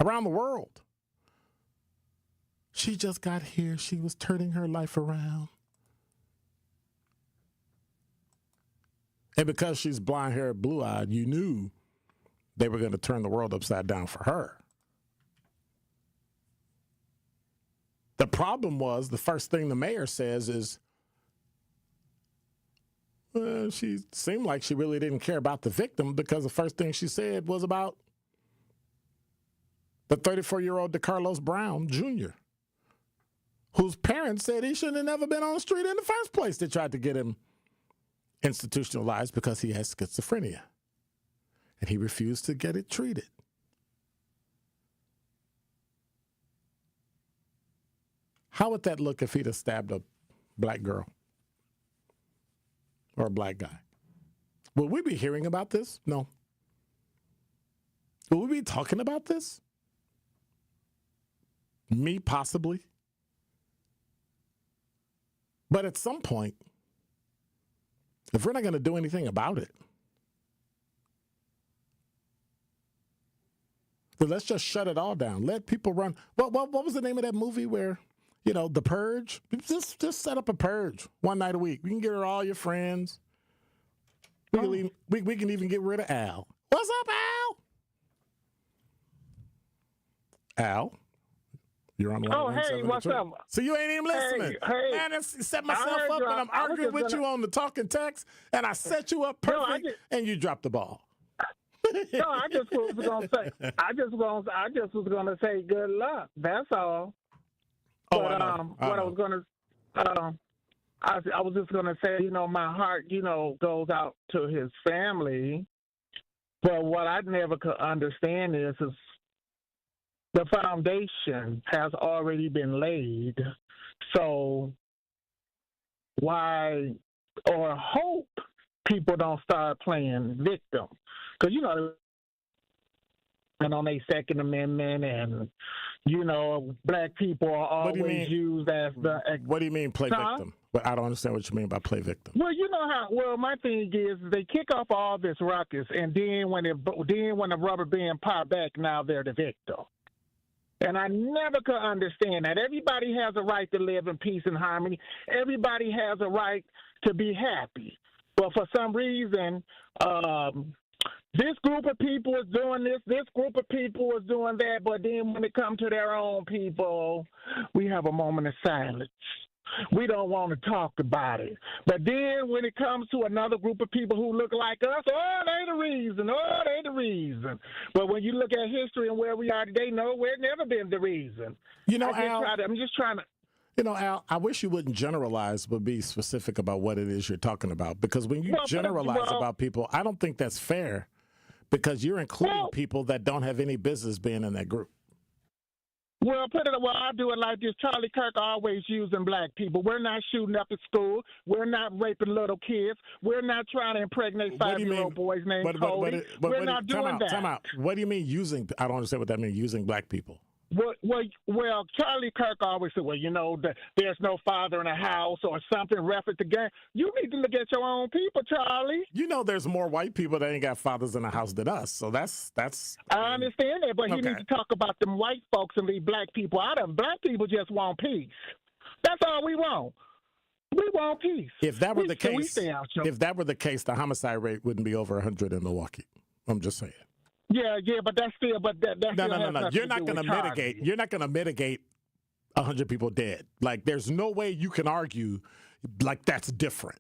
around the world. She just got here. She was turning her life around. And because she's blonde-haired, blue-eyed, you knew they were going to turn the world upside down for her. The problem was the first thing the mayor says is, she seemed like she really didn't care about the victim because the first thing she said was about the 34-year-old DeCarlos Brown Jr., whose parents said he shouldn't have never been on the street in the first place. They tried to get him institutionalized because he has schizophrenia. And he refused to get it treated. How would that look if he'd have stabbed a black girl or a black guy? Will we be hearing about this? No. Will we be talking about this? Me, possibly. But at some point, if we're not going to do anything about it, then let's just shut it all down. Let people run. What was the name of that movie where, The Purge? Just set up a purge one night a week. We can get rid of all your friends. We can even get rid of Al. What's up, Al? Al? You're on 101.7. Oh, hey, what's up? So you ain't even listening. Hey. Man, I set myself up and I'm arguing with you on the talking text, and I set you up perfect, and you dropped the ball. No, I just was gonna say good luck. That's all. Oh, but, I know. I was gonna, I was just gonna say, my heart, goes out to his family. But what I never could understand is the foundation has already been laid. So why or hope people don't start playing victim? Because, and on their Second Amendment and, black people are always used as the... What do you mean play victim? But I don't understand what you mean by play victim. Well, my thing is they kick off all this ruckus, and then when the rubber band pop back, now they're the victim. And I never could understand that. Everybody has a right to live in peace and harmony. Everybody has a right to be happy. But for some reason, this group of people is doing this group of people is doing that, but then when it comes to their own people, we have a moment of silence. We don't want to talk about it. But then when it comes to another group of people who look like us, they the reason. But when you look at history and where we are today, no, we've never been the reason. Al, I'm just trying to... Al, I wish you wouldn't generalize, but be specific about what it is you're talking about. Because when you generalize about people, I don't think that's fair, because you're including people that don't have any business being in that group. I'll do it like this. Charlie Kirk always using black people. We're not shooting up at school. We're not raping little kids. We're not trying to impregnate 5-year-old boys named Cody. We're not doing that. Time out. What do you mean using? I don't understand what that means, using black people. Well, Charlie Kirk always said, there's no father in a house or something, reference to gang. You need to look at your own people, Charlie. There's more white people that ain't got fathers in the house than us. So that's. I understand that, but you need to talk about them white folks and leave black people out of them. Black people just want peace. That's all we want. We want peace. If that were the case, the homicide rate wouldn't be over 100 in Milwaukee. I'm just saying. Yeah, but that's still, no. You're not going to mitigate. You're not going to mitigate 100 people dead. Like, there's no way you can argue like that's different.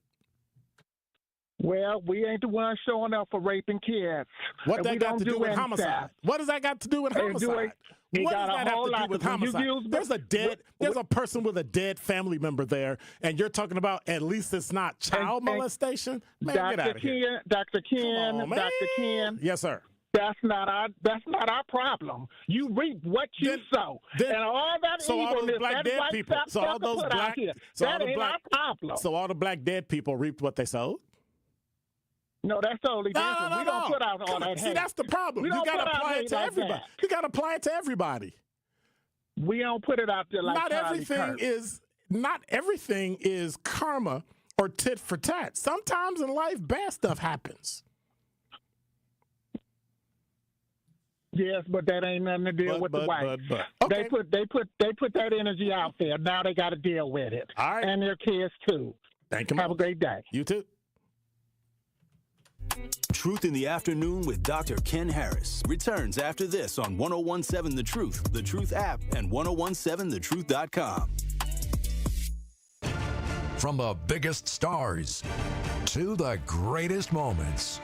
Well, we ain't the ones showing up for raping kids. What that got to do with homicide? What does that got to do with homicide? What does that have to do with homicide? There's a person with a dead family member there, and you're talking about at least it's not child molestation? Man, get out of here. Dr. Ken. Yes, sir. That's not our problem. You reap what you sow, and all that evilness, that white people. So all those black, that ain't our problem. So all the black dead people reaped what they sowed. No, that's totally different. We don't put out all that hate. See, that's the problem. You got to apply it to everybody. You got to apply it to everybody. We don't put it out there like not everything is karma or tit for tat. Sometimes in life, bad stuff happens. Yes, but that ain't nothing to deal with the whites. Okay. They put that energy out there. Now they got to deal with it. All right. And their kids too. Thank you. Have a great day. You too. Truth in the Afternoon with Dr. Ken Harris returns after this on 101.7 The Truth, The Truth app, and 101.7thetruth.com. From the biggest stars to the greatest moments,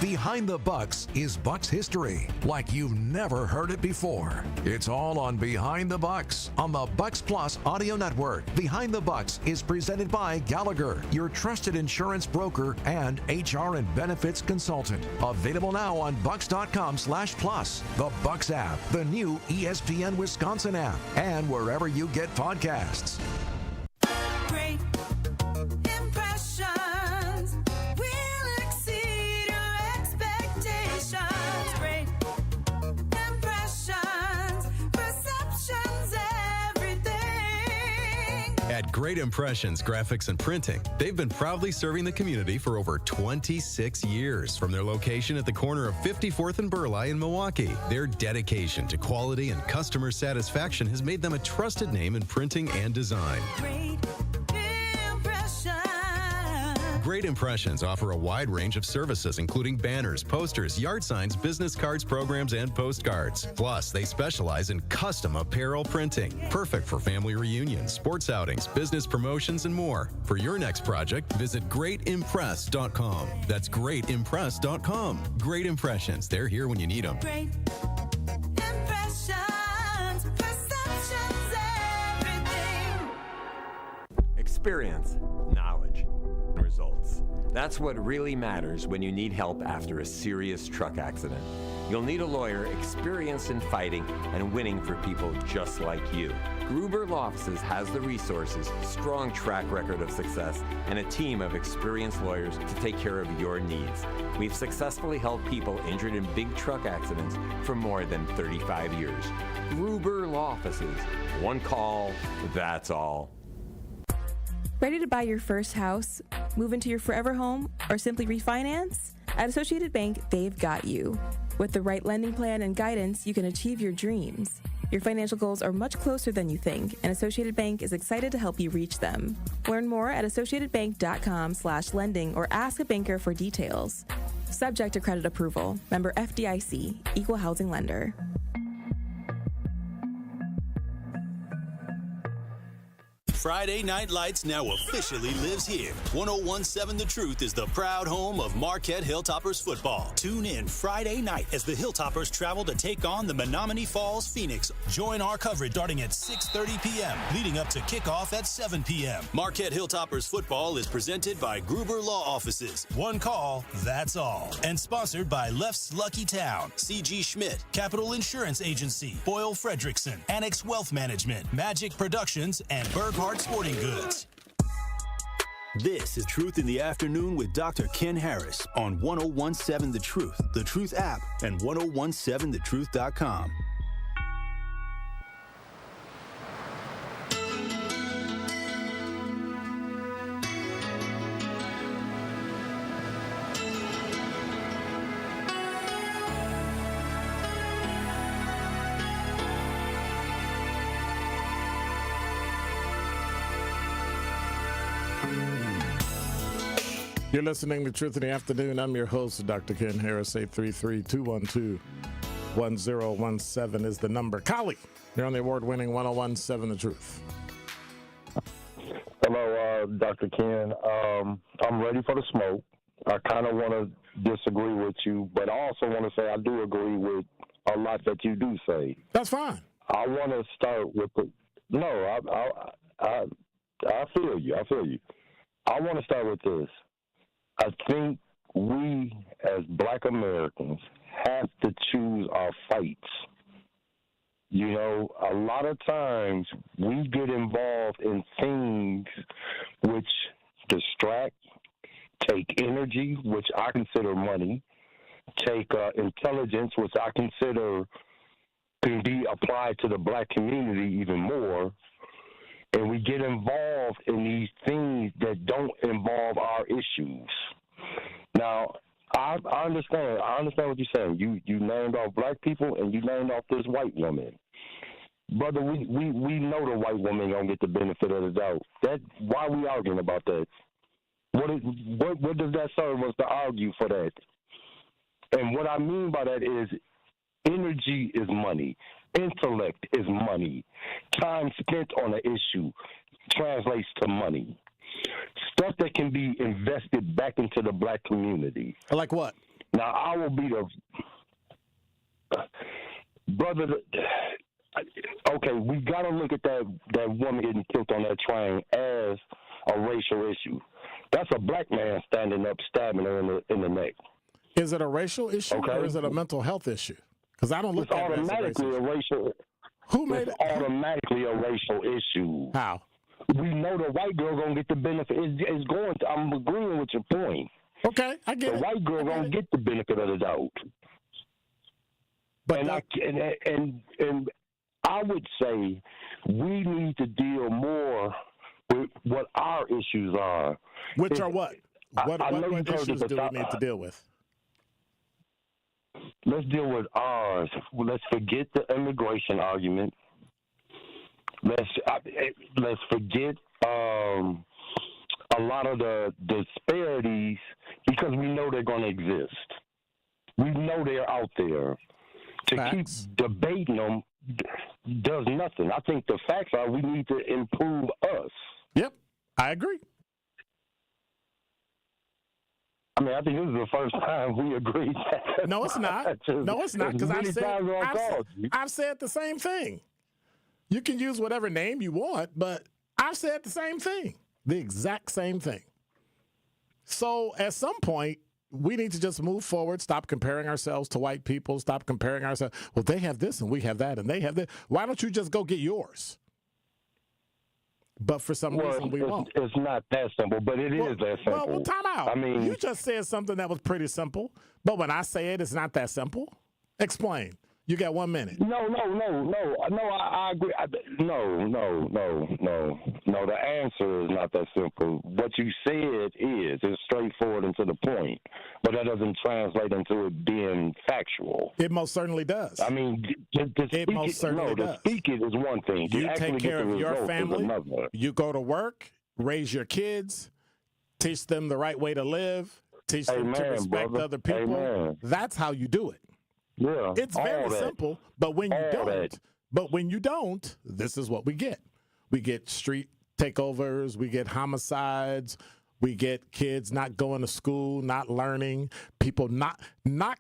Behind the Bucks is Bucks history, like you've never heard it before. It's all on Behind the Bucks on the Bucks Plus Audio Network. Behind the Bucks is presented by Gallagher, your trusted insurance broker and HR and benefits consultant. Available now on bucks.com/plus, the Bucks app, the new ESPN Wisconsin app, and wherever you get podcasts. Great impressions will exceed your expectations. Great impressions, perceptions, everything. At Great Impressions Graphics and Printing, they've been proudly serving the community for over 26 years from their location at the corner of 54th and Burleigh in Milwaukee. Their dedication to quality and customer satisfaction has made them a trusted name in printing and design. Great Impressions offer a wide range of services, including banners, posters, yard signs, business cards, programs, and postcards. Plus, they specialize in custom apparel printing, perfect for family reunions, sports outings, business promotions, and more. For your next project, visit greatimpress.com. That's greatimpress.com. Great Impressions. They're here when you need them. Great impressions, perceptions, everything. Experience, knowledge, results. That's what really matters when you need help after a serious truck accident. You'll need a lawyer experienced in fighting and winning for people just like you. Gruber Law Offices has the resources, strong track record of success, and a team of experienced lawyers to take care of your needs. We've successfully helped people injured in big truck accidents for more than 35 years. Gruber Law Offices. One call, that's all. Ready to buy your first house, move into your forever home, or simply refinance? At Associated Bank, they've got you. With the right lending plan and guidance, you can achieve your dreams. Your financial goals are much closer than you think, and Associated Bank is excited to help you reach them. Learn more at associatedbank.com/lending or ask a banker for details. Subject to credit approval. Member FDIC, Equal Housing Lender. Friday Night Lights now officially lives here. 1017 The Truth is the proud home of Marquette Hilltoppers football. Tune in Friday night as the Hilltoppers travel to take on the Menominee Falls Phoenix. Join our coverage starting at 6:30 p.m., leading up to kickoff at 7 p.m. Marquette Hilltoppers football is presented by Gruber Law Offices. One call, that's all. And sponsored by Left's Lucky Town, C.G. Schmidt, Capital Insurance Agency, Boyle Fredrickson, Annex Wealth Management, Magic Productions, and Berghardt Sporting Goods. This is Truth in the Afternoon with Dr. Ken Harris on 1017 The Truth app, and 1017thetruth.com. You're listening to Truth in the Afternoon. I'm your host, Dr. Ken Harris. 833-212-1017 is the number. Collie, you're on the award-winning 1017 The Truth. Hello, Dr. Ken. I'm ready for the smoke. I kind of want to disagree with you, but I also want to say I do agree with a lot that you do say. That's fine. I want to start with I feel you. I want to start with this. I think we, as Black Americans, have to choose our fights. You know, a lot of times we get involved in things which distract, take energy, which I consider money, take intelligence, which I consider can be applied to the Black community even more, and we get involved in these things that don't involve our issues. Now, I understand what you're saying. You named off Black people and you named off this white woman. Brother, we know the white woman gonna get the benefit of the doubt. Why are we arguing about that? What does that serve us to argue for that? And what I mean by that is energy is money. Intellect is money. Time spent on an issue translates to money. Stuff that can be invested back into the Black community. Like what? Now, I will be the brother. Okay, we got to look at that woman getting killed on that train as a racial issue. That's a black man standing up, stabbing her in the neck. Is it a racial issue or is it a mental health issue? Because I don't look at it as automatically a racial. Who made it? Automatically a racial issue. How? We know the white girl gonna get the benefit. It's going to, I'm agreeing with your point. Okay, I get it. The white girl gonna get the benefit of the doubt. But and I would say we need to deal more with what our issues are. Which are what? What issues do we need to deal with? Let's deal with ours. Let's forget the immigration argument. Let's forget a lot of the disparities because we know they're going to exist. We know they're out there. To keep debating them does nothing. I think the facts are we need to improve us. Yep, I agree. I mean, I think this is the first time we agreed. No, it's not. No, it's not, because I've said the same thing. You can use whatever name you want, but I've said the same thing, the exact same thing. So at some point, we need to just move forward, stop comparing ourselves to white people, stop comparing ourselves. Well, they have this and we have that and they have this. Why don't you just go get yours? But for some reason, we won't. It's not that simple, but it is that simple. Well, time out. I mean, you just said something that was pretty simple, but when I say it, it's not that simple. Explain. You got 1 minute. No, I agree. No. The answer is not that simple. What you said is straightforward and to the point, but that doesn't translate into it being factual. It most certainly does. I mean, to speak it is one thing. You take care of your family. You go to work, raise your kids, teach them the right way to live, teach them to respect other people. Amen. That's how you do it. Yeah, it's very simple, but when you don't, this is what we get. We get street takeovers, we get homicides, we get kids not going to school, not learning, people not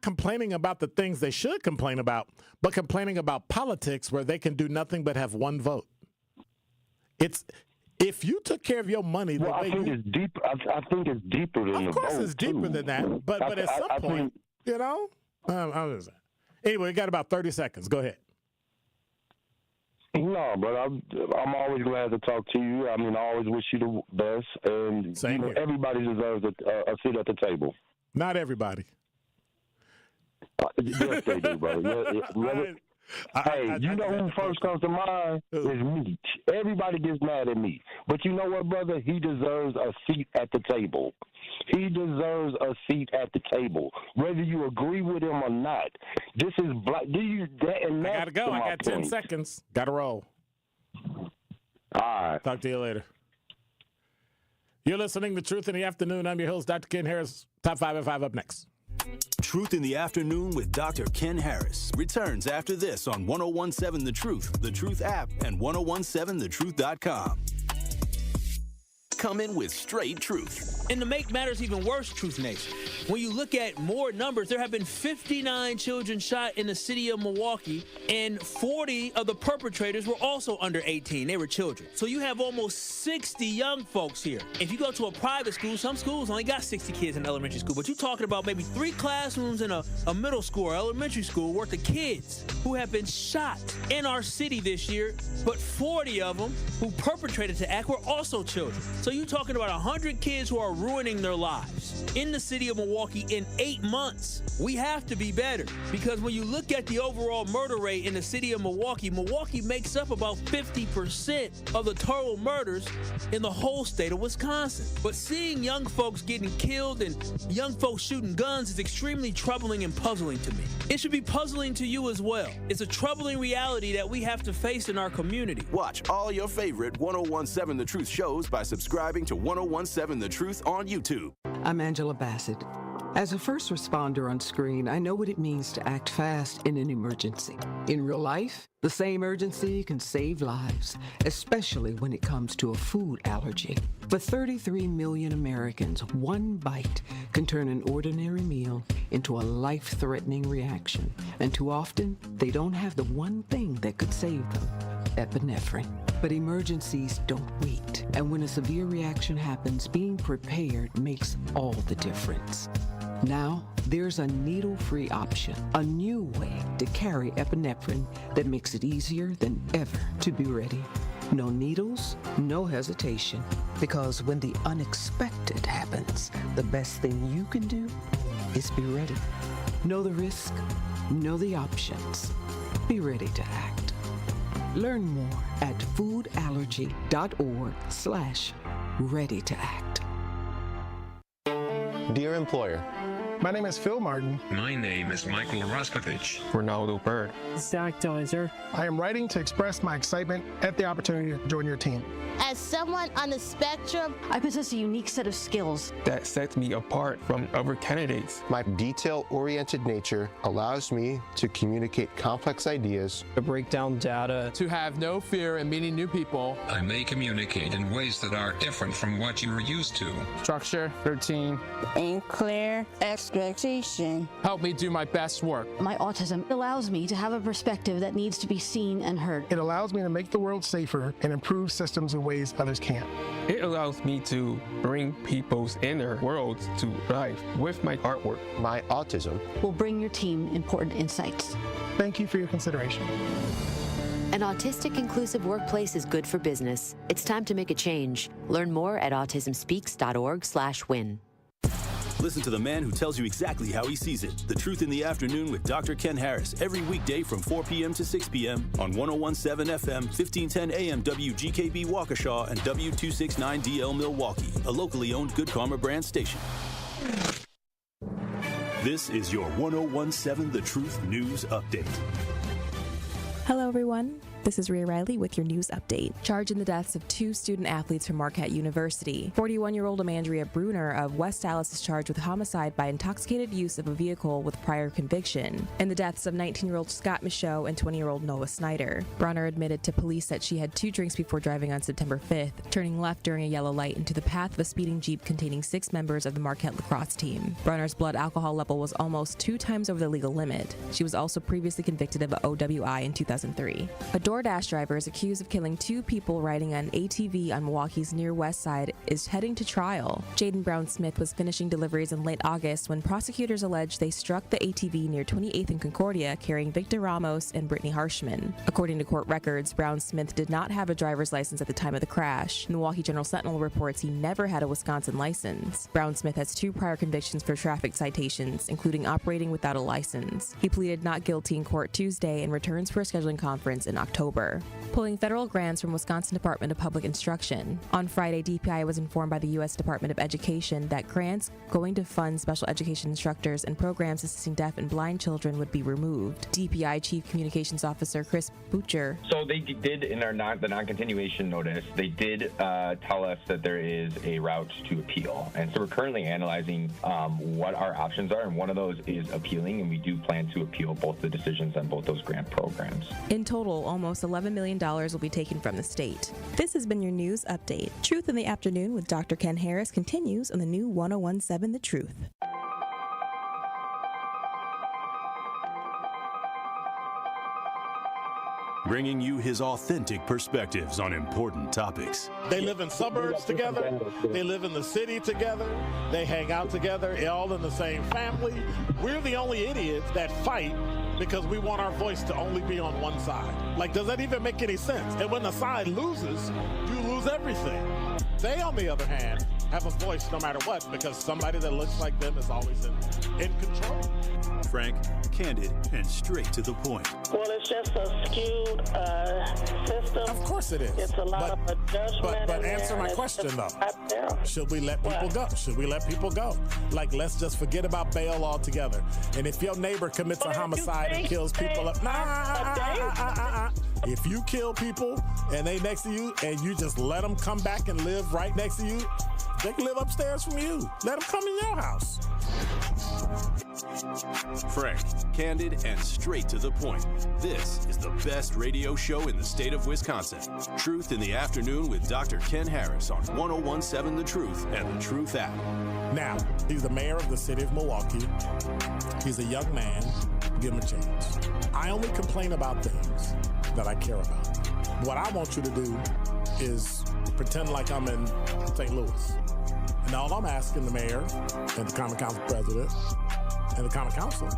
complaining about the things they should complain about, but complaining about politics where they can do nothing but have one vote. It's if you took care of your money the way I think it's deep. I think it's deeper than of course it's deeper than that, but at some point, you know, anyway, we got about 30 seconds. Go ahead. No, but I'm always glad to talk to you. I mean, I always wish you the best. And everybody deserves a seat at the table. Not everybody. Yes, they do, brother. Hey, you know who first comes to mind is Meech. Everybody gets mad at me. But you know what, brother? He deserves a seat at the table. He deserves a seat at the table. Whether you agree with him or not. This is black. I gotta go. I got 10 seconds. Gotta roll. All right. Talk to you later. You're listening to Truth in the Afternoon. I'm your host, Dr. Ken Harris. Top 5 at 5 up next. Truth in the Afternoon with Dr. Ken Harris returns after this on 1017 The Truth app, and 1017thetruth.com. Come in with straight truth. And to make matters even worse, Truth Nation, when you look at more numbers, there have been 59 children shot in the city of Milwaukee, and 40 of the perpetrators were also under 18. They were children. So you have almost 60 young folks here. If you go to a private school, some schools only got 60 kids in elementary school, but you're talking about maybe 3 classrooms in a middle school or elementary school worth of kids who have been shot in our city this year, but 40 of them who perpetrated the act were also children. So you're talking about 100 kids who are ruining their lives in the city of Milwaukee in 8 months. We have to be better, because when you look at the overall murder rate in the city of Milwaukee, Milwaukee makes up about 50% of the total murders in the whole state of Wisconsin. But seeing young folks getting killed and young folks shooting guns is extremely troubling and puzzling to me. It should be puzzling to you as well. It's a troubling reality that we have to face in our community. Watch all your favorite 1017 The Truth shows by subscribing to 1017 The Truth on YouTube. I'm Angela Bassett. As a first responder on screen, I know what it means to act fast in an emergency. In real life, the same urgency can save lives, especially when it comes to a food allergy. For 33 million Americans, one bite can turn an ordinary meal into a life-threatening reaction. And too often, they don't have the one thing that could save them: epinephrine. But emergencies don't wait. And when a severe reaction happens, being prepared makes all the difference. Now, there's a needle-free option, a new way to carry epinephrine that makes it easier than ever to be ready. No needles, no hesitation, because when the unexpected happens, the best thing you can do is be ready. Know the risk, know the options. Be ready to act. Learn more at foodallergy.org/ready to act. Dear employer, my name is Phil Martin. My name is Michael Raskovich. Ronaldo Bird. Zach Dizer. I am writing to express my excitement at the opportunity to join your team. As someone on the spectrum, I possess a unique set of skills that sets me apart from other candidates. My detail-oriented nature allows me to communicate complex ideas, to break down data, to have no fear in meeting new people. I may communicate in ways that are different from what you are used to. Structure, routine, and clear expectation. Help me do my best work. My autism allows me to have a perspective that needs to be seen and heard. It allows me to make the world safer and improve systems in ways others can't. It allows me to bring people's inner worlds to life with my artwork. My autism will bring your team important insights. Thank you for your consideration. An autistic inclusive workplace is good for business. It's time to make a change. Learn more at autismspeaks.org/win. Listen to the man who tells you exactly how he sees it. The Truth in the Afternoon with Dr. Ken Harris, every weekday from 4 p.m. to 6 p.m. on 101.7 FM, 1510 AM WGKB Waukesha and W269DL Milwaukee, a locally owned Good Karma brand station. This is your 101.7 The Truth News Update. Hello, everyone. This is Rhea Riley with your news update. Charged in the deaths of 2 student athletes from Marquette University. 41-year-old Amandrea Bruner of West Dallas is charged with homicide by intoxicated use of a vehicle with prior conviction. And the deaths of 19-year-old Scott Michaud and 20-year-old Noah Snyder. Bruner admitted to police that she had 2 drinks before driving on September 5th, turning left during a yellow light into the path of a speeding Jeep containing 6 members of the Marquette lacrosse team. Bruner's blood alcohol level was almost 2 times over the legal limit. She was also previously convicted of OWI in 2003. A DoorDash driver is accused of killing 2 people riding an ATV on Milwaukee's near west side is heading to trial. Jaden Brown Smith was finishing deliveries in late August when prosecutors alleged they struck the ATV near 28th and Concordia carrying Victor Ramos and Brittany Harshman. According to court records, Brown Smith did not have a driver's license at the time of the crash. The Milwaukee Journal Sentinel reports he never had a Wisconsin license. Brown Smith has 2 prior convictions for traffic citations, including operating without a license. He pleaded not guilty in court Tuesday and returns for a scheduling conference in October. Pulling federal grants from Wisconsin Department of Public Instruction. On Friday, DPI was informed by the U.S. Department of Education that grants going to fund special education instructors and programs assisting deaf and blind children would be removed. DPI Chief Communications Officer Chris Butcher. So they did, in the non-continuation notice, they did tell us that there is a route to appeal. And so we're currently analyzing what our options are, and one of those is appealing, and we do plan to appeal both the decisions on both those grant programs. In total, almost $11 million will be taken from the state. This has been your news update. Truth in the Afternoon with Dr. Ken Harris continues on the new 101.7 The Truth. Bringing you his authentic perspectives on important topics. They live in suburbs together. They live in the city together. They hang out together, all in the same family. We're the only idiots that fight because we want our voice to only be on one side. Like, does that even make any sense? And when the side loses, you lose everything. They, on the other hand, have a voice no matter what because somebody that looks like them is always in control. Frank, candid, and straight to the point. Well, it's just a skewed system. Of course it is. It's a lot of judgment. But answer my question, though. Should we let people go? Should we let people go? Like, let's just forget about bail altogether. And if your neighbor commits a homicide and kills people up, if you kill people and they next to you and you just let them come back and live right next to you, They can live upstairs from you. Let them come in your house. Frank, candid, and straight to the point. This is the best radio show in the state of Wisconsin. Truth in the Afternoon with Dr. Ken Harris on 101.7 The Truth and The Truth app. Now, he's the mayor of the city of Milwaukee. He's a young man. Give him a chance. I only complain about things that I care about. What I want you to do is pretend like I'm in St. Louis. And all I'm asking the mayor and the Common Council president and the Common Council,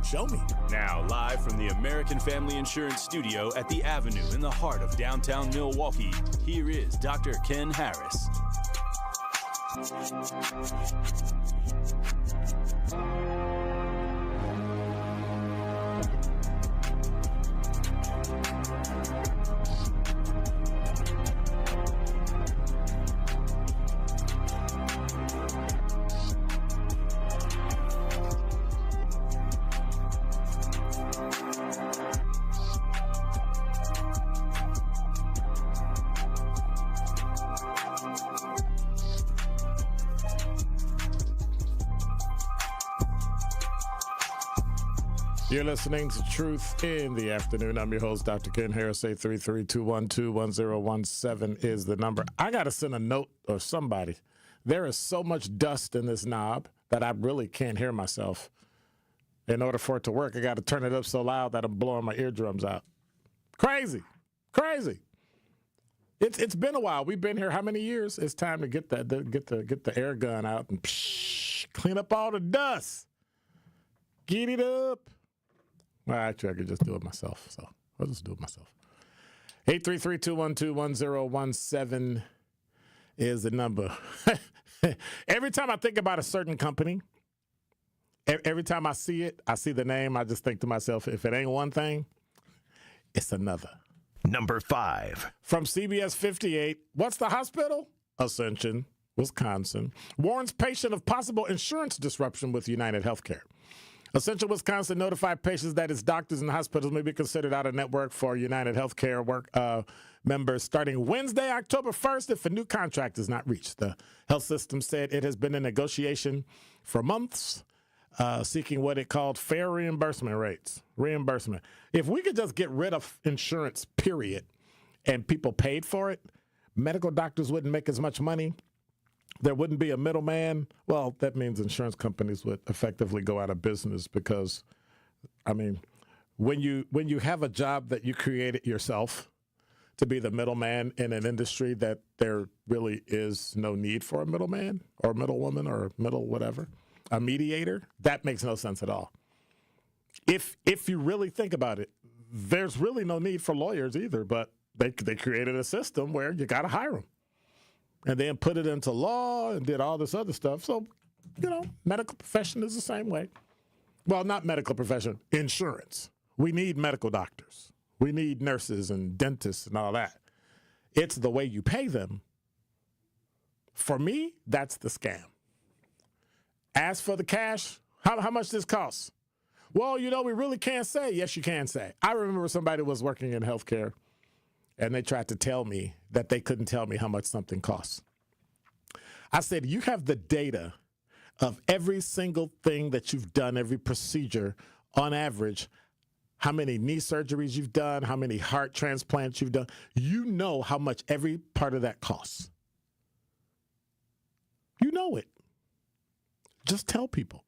show me. Now, live from the American Family Insurance Studio at the Avenue in the heart of downtown Milwaukee, here is Dr. Ken Harris. You're listening to Truth in the Afternoon. I'm your host, Dr. Ken Harris. 833-212-1017 is the number. I got to send a note or somebody. There is so much dust in this knob that I really can't hear myself. In order for it to work, I got to turn it up so loud that I'm blowing my eardrums out. Crazy. It's been a while. We've been here how many years? It's time to get the air gun out and clean up all the dust. Get it up. Well, actually, I could just do it myself, so I'll just do it myself. 833-212-1017 is the number. Every time I think about a certain company, every time I see it, I see the name, I just think to myself, if it ain't one thing, it's another. Number 5. From CBS 58, what's the hospital? Ascension, Wisconsin, warns patient of possible insurance disruption with United Healthcare. Ascension, Wisconsin notified patients that its doctors and hospitals may be considered out of network for United Healthcare members starting Wednesday, October 1st, if a new contract is not reached. The health system said it has been in negotiation for months, seeking what it called fair reimbursement rates. Reimbursement. If we could just get rid of insurance, period, and people paid for it, medical doctors wouldn't make as much money. There wouldn't be a middleman. Well, that means insurance companies would effectively go out of business because, I mean, when you have a job that you created yourself to be the middleman in an industry that there really is no need for a middleman or middlewoman or middle whatever, a mediator, that makes no sense at all. If you really think about it, there's really no need for lawyers either, but they created a system where you got to hire them. And then put it into law and did all this other stuff. So, medical profession is the same way. Well, not medical profession, insurance. We need medical doctors. We need nurses and dentists and all that. It's the way you pay them. For me, that's the scam. As for the cash, how much this costs? Well, we really can't say. Yes, you can say. I remember somebody was working in healthcare, and they tried to tell me that they couldn't tell me how much something costs. I said, you have the data of every single thing that you've done, every procedure, on average, how many knee surgeries you've done, how many heart transplants you've done. You know how much every part of that costs. You know it. Just tell people.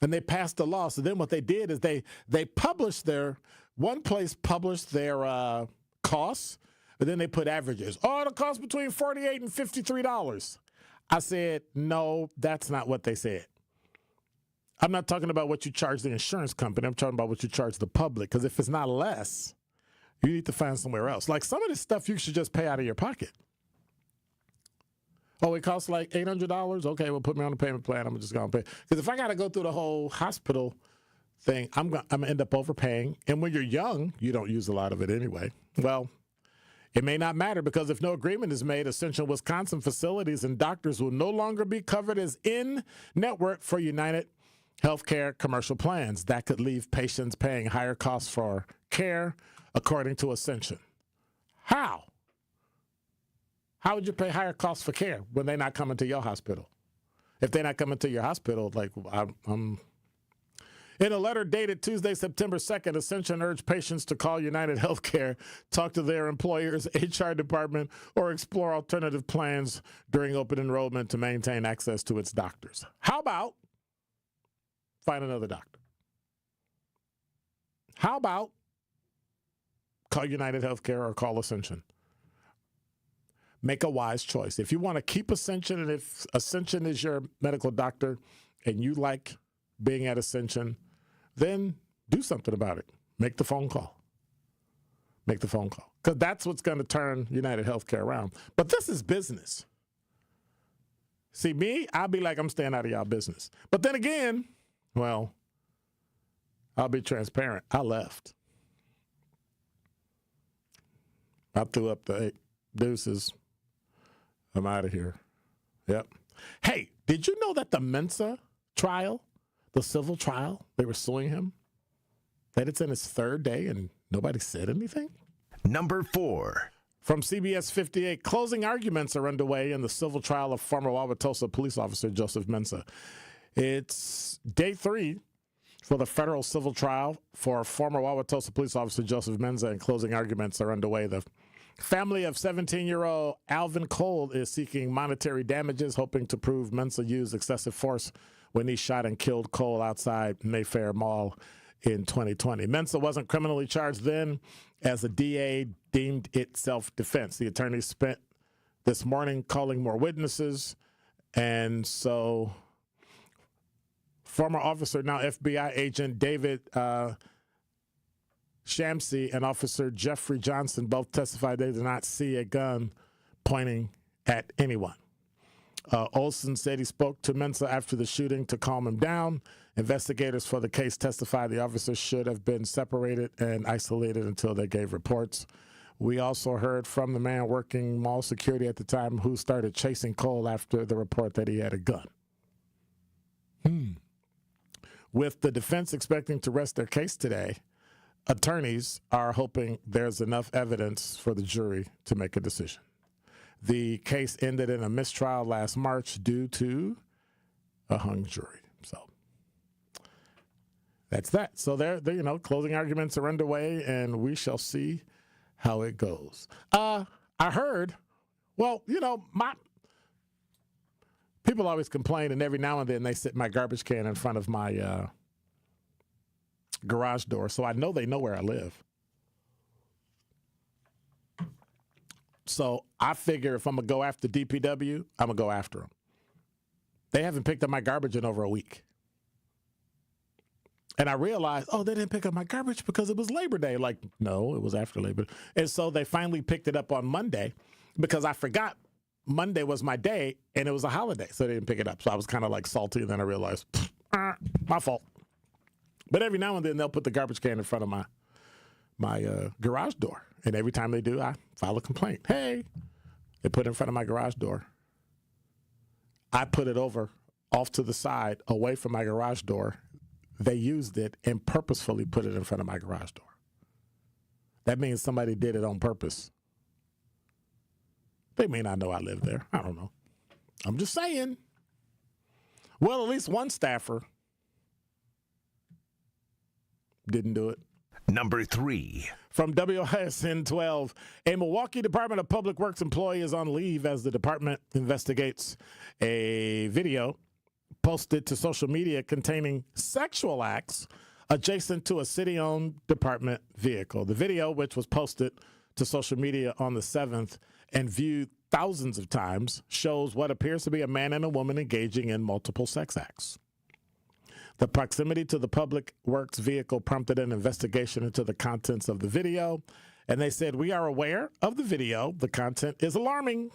And they passed a law. So then what they did is they published one place published their costs, but then they put averages. Oh, it'll cost between $48 and $53. I said, no, that's not what they said. I'm not talking about what you charge the insurance company. I'm talking about what you charge the public, because if it's not less, you need to find somewhere else. Like some of this stuff you should just pay out of your pocket. Oh, it costs like $800? Okay, well, put me on a payment plan. I'm just going to pay. Because if I got to go through the whole hospital thing, I'm going to end up overpaying. And when you're young, you don't use a lot of it anyway. Well, it may not matter, because if no agreement is made, Ascension, Wisconsin facilities and doctors will no longer be covered as in-network for United Healthcare commercial plans. That could leave patients paying higher costs for care, according to Ascension. How? How would you pay higher costs for care when they're not coming to your hospital? If they're not coming to your hospital, like I'm. In a letter dated Tuesday, September 2nd, Ascension urged patients to call United Healthcare, talk to their employer's HR department, or explore alternative plans during open enrollment to maintain access to its doctors. How about find another doctor? How about call United Healthcare or call Ascension? Make a wise choice. If you want to keep Ascension, and if Ascension is your medical doctor and you like being at Ascension, then do something about it. Make the phone call. Make the phone call. Because that's what's going to turn United Healthcare around. But this is business. See, me, I'll be like, I'm staying out of y'all business. But then again, well, I'll be transparent. I left. I threw up the deuces. I'm out of here. Yep. Hey, did you know that the Mensa trial, the civil trial, they were suing him, that it's in its third day and nobody said anything? Number 4. From CBS 58, closing arguments are underway in the civil trial of former Wauwatosa police officer Joseph Mensa. It's day 3 for the federal civil trial for former Wauwatosa police officer Joseph Mensa, and closing arguments are underway. The family of 17-year-old Alvin Cole is seeking monetary damages, hoping to prove Mensa used excessive force when he shot and killed Cole outside Mayfair Mall in 2020. Mensa wasn't criminally charged then, as the DA deemed it self-defense. The attorney spent this morning calling more witnesses, and so former officer, now FBI agent David Shamsi and Officer Jeffrey Johnson both testified they did not see a gun pointing at anyone. Olson said he spoke to Mensa after the shooting to calm him down. Investigators for the case testified the officers should have been separated and isolated until they gave reports. We also heard from the man working mall security at the time who started chasing Cole after the report that he had a gun. With the defense expecting to rest their case today, attorneys are hoping there's enough evidence for the jury to make a decision. The case ended in a mistrial last March due to a hung jury. So that's that. So they're closing arguments are underway, and we shall see how it goes. I heard, my people always complain, and every now and then they sit my garbage can in front of my garage door, so I know they know where I live. So I figure if I'm going to go after DPW, I'm going to go after them. They haven't picked up my garbage in over a week. And I realized, they didn't pick up my garbage because it was Labor Day. Like, no, it was after Labor Day. And so they finally picked it up on Monday because I forgot Monday was my day and it was a holiday, so they didn't pick it up. So I was kind of like salty, and then I realized, my fault. But every now and then they'll put the garbage can in front of my garage door. And every time they do, I file a complaint. Hey, they put it in front of my garage door. I put it off to the side, away from my garage door. They used it and purposefully put it in front of my garage door. That means somebody did it on purpose. They may not know I live there. I don't know. I'm just saying. Well, at least one staffer didn't do it. Number 3. From WISN 12, a Milwaukee Department of Public Works employee is on leave as the department investigates a video posted to social media containing sexual acts adjacent to a city-owned department vehicle. The video, which was posted to social media on the 7th and viewed thousands of times, shows what appears to be a man and a woman engaging in multiple sex acts. The proximity to the public works vehicle prompted an investigation into the contents of the video, and they said, "We are aware of the video. The content is alarming,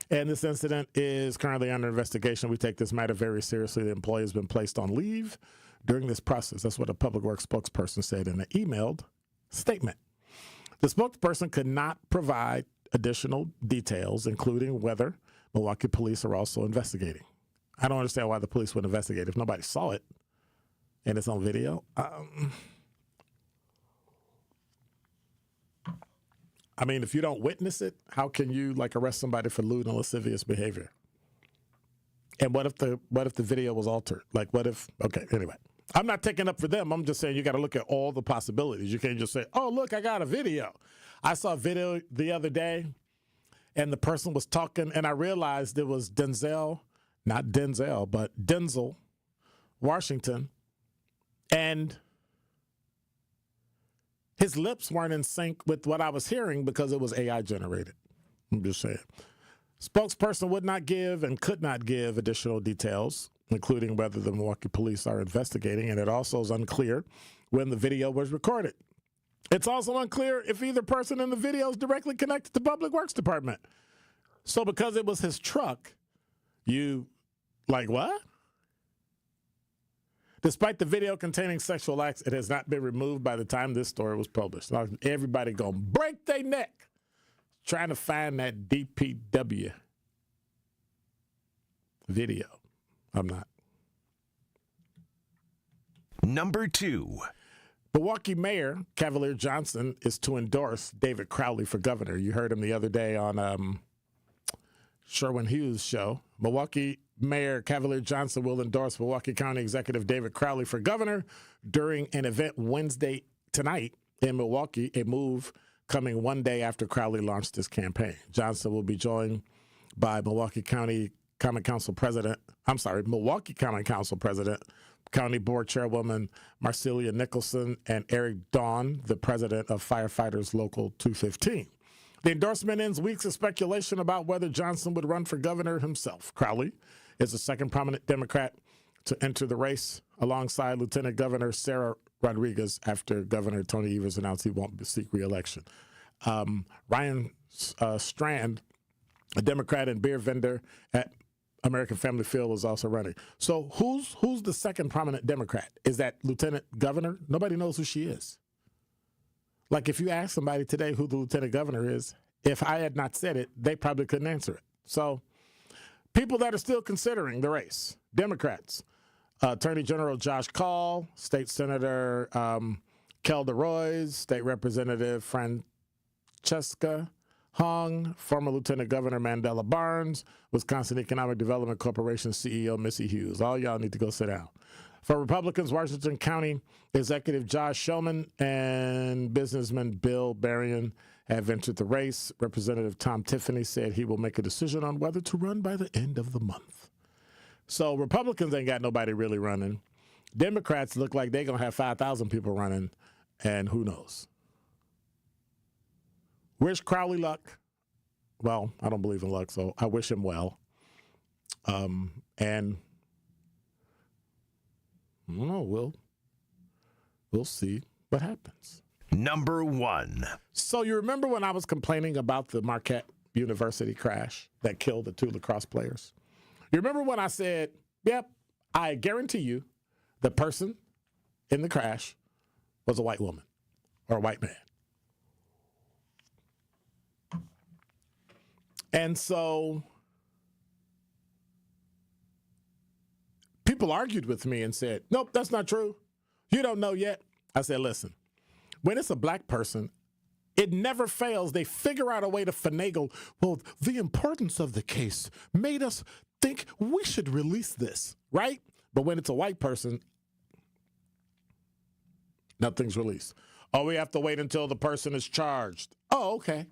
and this incident is currently under investigation. We take this matter very seriously. The employee has been placed on leave during this process." That's what a public works spokesperson said in an emailed statement. The spokesperson could not provide additional details, including whether Milwaukee police are also investigating. I don't understand why the police would investigate if nobody saw it and it's on video. I mean, if you don't witness it, how can you like arrest somebody for lewd and lascivious behavior? And what if the video was altered? Like, what if? Okay, anyway, I'm not taking up for them. I'm just saying you got to look at all the possibilities. You can't just say, "Oh, look, I got a video." I saw a video the other day, and the person was talking, and I realized it was Denzel Washington, and his lips weren't in sync with what I was hearing because it was AI generated. I'm just saying. Spokesperson would not give and could not give additional details, including whether the Milwaukee police are investigating, and it also is unclear when the video was recorded. It's also unclear if either person in the video is directly connected to Public Works Department. So because it was his truck, you, like, what? Despite the video containing sexual acts, it has not been removed by the time this story was published. Now, everybody gonna break their neck trying to find that DPW video. I'm not. Number 2. Milwaukee Mayor Cavalier Johnson is to endorse David Crowley for governor. You heard him the other day on Sherwin Hughes' show. Milwaukee Mayor Cavalier Johnson will endorse Milwaukee County Executive David Crowley for governor during an event Wednesday tonight in Milwaukee, a move coming one day after Crowley launched his campaign. Johnson will be joined by Milwaukee County Common Council President, County Board Chairwoman Marcelia Nicholson, and Eric Dawn, the president of Firefighters Local 215. The endorsement ends weeks of speculation about whether Johnson would run for governor himself. Crowley is the second prominent Democrat to enter the race alongside Lieutenant Governor Sarah Rodriguez after Governor Tony Evers announced he won't seek re-election. Ryan Strand, a Democrat and beer vendor at American Family Field, is also running. So who's the second prominent Democrat? Is that Lieutenant Governor? Nobody knows who she is. Like, if you ask somebody today who the Lieutenant Governor is, if I had not said it, they probably couldn't answer it. So people that are still considering the race: Democrats, Attorney General Josh Call, State Senator Kelda Roys, State Representative Francesca Hong, former Lieutenant Governor Mandela Barnes, Wisconsin Economic Development Corporation CEO Missy Hughes. All y'all need to go sit down. For Republicans, Washington County Executive Josh Shulman and businessman Bill Berrien have entered the race. Representative Tom Tiffany said he will make a decision on whether to run by the end of the month. So Republicans ain't got nobody really running. Democrats look like they're going to have 5,000 people running, and who knows. Wish Crowley luck. Well, I don't believe in luck, so I wish him well. And I don't know, we'll see what happens. Number 1. So you remember when I was complaining about the Marquette University crash that killed the 2 lacrosse players? You remember when I said, yep, I guarantee you the person in the crash was a white woman or a white man. And so people argued with me and said, nope, that's not true. You don't know yet. I said, listen, when it's a black person, it never fails. They figure out a way to finagle. Well, the importance of the case made us think we should release this, right? But when it's a white person, nothing's released. Oh, we have to wait until the person is charged. Oh, okay.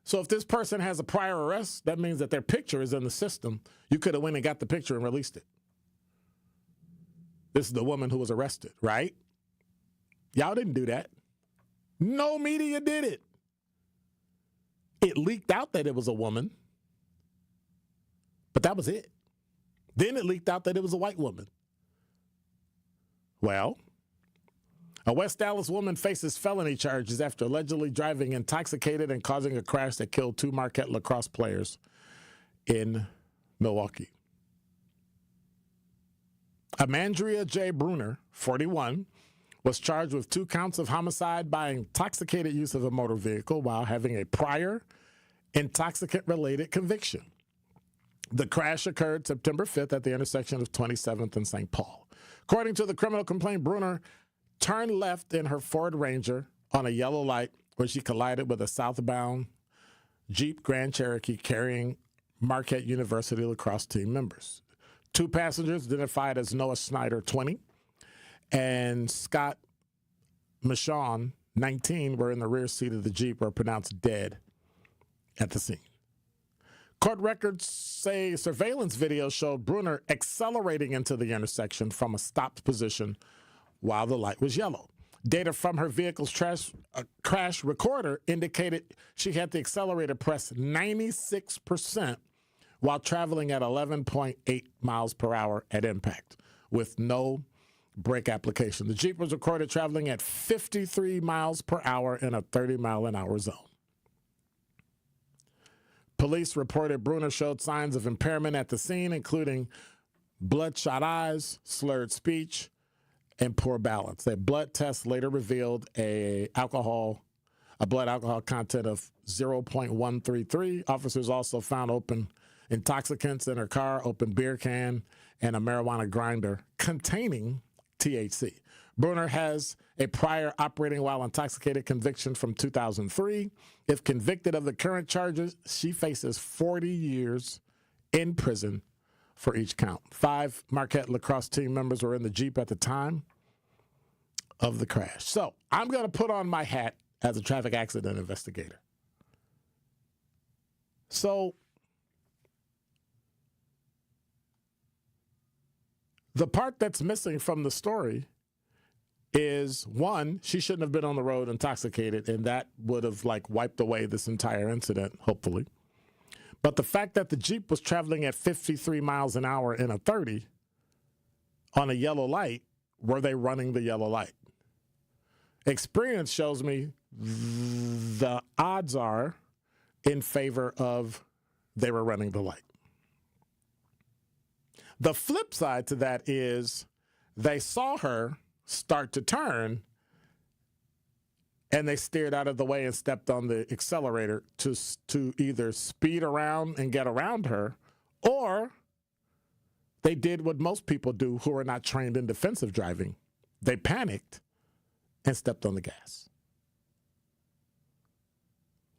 So if this person has a prior arrest, that means that their picture is in the system. You could have went and got the picture and released it. This is the woman who was arrested, right? Y'all didn't do that. No media did it. It leaked out that it was a woman, but that was it. Then it leaked out that it was a white woman. Well, a West Dallas woman faces felony charges after allegedly driving intoxicated and causing a crash that killed 2 Marquette lacrosse players in Milwaukee. Amandrea J. Bruner, 41, was charged with 2 counts of homicide by intoxicated use of a motor vehicle while having a prior intoxicant-related conviction. The crash occurred September 5th at the intersection of 27th and St. Paul. According to the criminal complaint, Bruner turned left in her Ford Ranger on a yellow light where she collided with a southbound Jeep Grand Cherokee carrying Marquette University lacrosse team members. 2 passengers identified as Noah Snyder, 20, and Scott Michon, 19, were in the rear seat of the Jeep, were pronounced dead at the scene. Court records say surveillance video showed Bruner accelerating into the intersection from a stopped position while the light was yellow. Data from her vehicle's crash recorder indicated she had the accelerator pressed 96% while traveling at 11.8 miles per hour at impact with no brake application. The Jeep was recorded traveling at 53 miles per hour in a 30-mile-an-hour zone. Police reported Bruner showed signs of impairment at the scene, including bloodshot eyes, slurred speech, and poor balance. A blood test later revealed a blood alcohol content of 0.133. Officers also found open intoxicants in her car, open beer can, and a marijuana grinder containing THC. Bruner has a prior operating while intoxicated conviction from 2003. If convicted of the current charges, she faces 40 years in prison for each count. 5 Marquette lacrosse team members were in the Jeep at the time of the crash. So I'm going to put on my hat as a traffic accident investigator. So the part that's missing from the story is, one, she shouldn't have been on the road intoxicated, and that would have wiped away this entire incident, hopefully. But the fact that the Jeep was traveling at 53 miles an hour in a 30 on a yellow light, were they running the yellow light? Experience shows me the odds are in favor of they were running the light. The flip side to that is they saw her start to turn, and they steered out of the way and stepped on the accelerator to either speed around and get around her, or they did what most people do who are not trained in defensive driving. They panicked and stepped on the gas.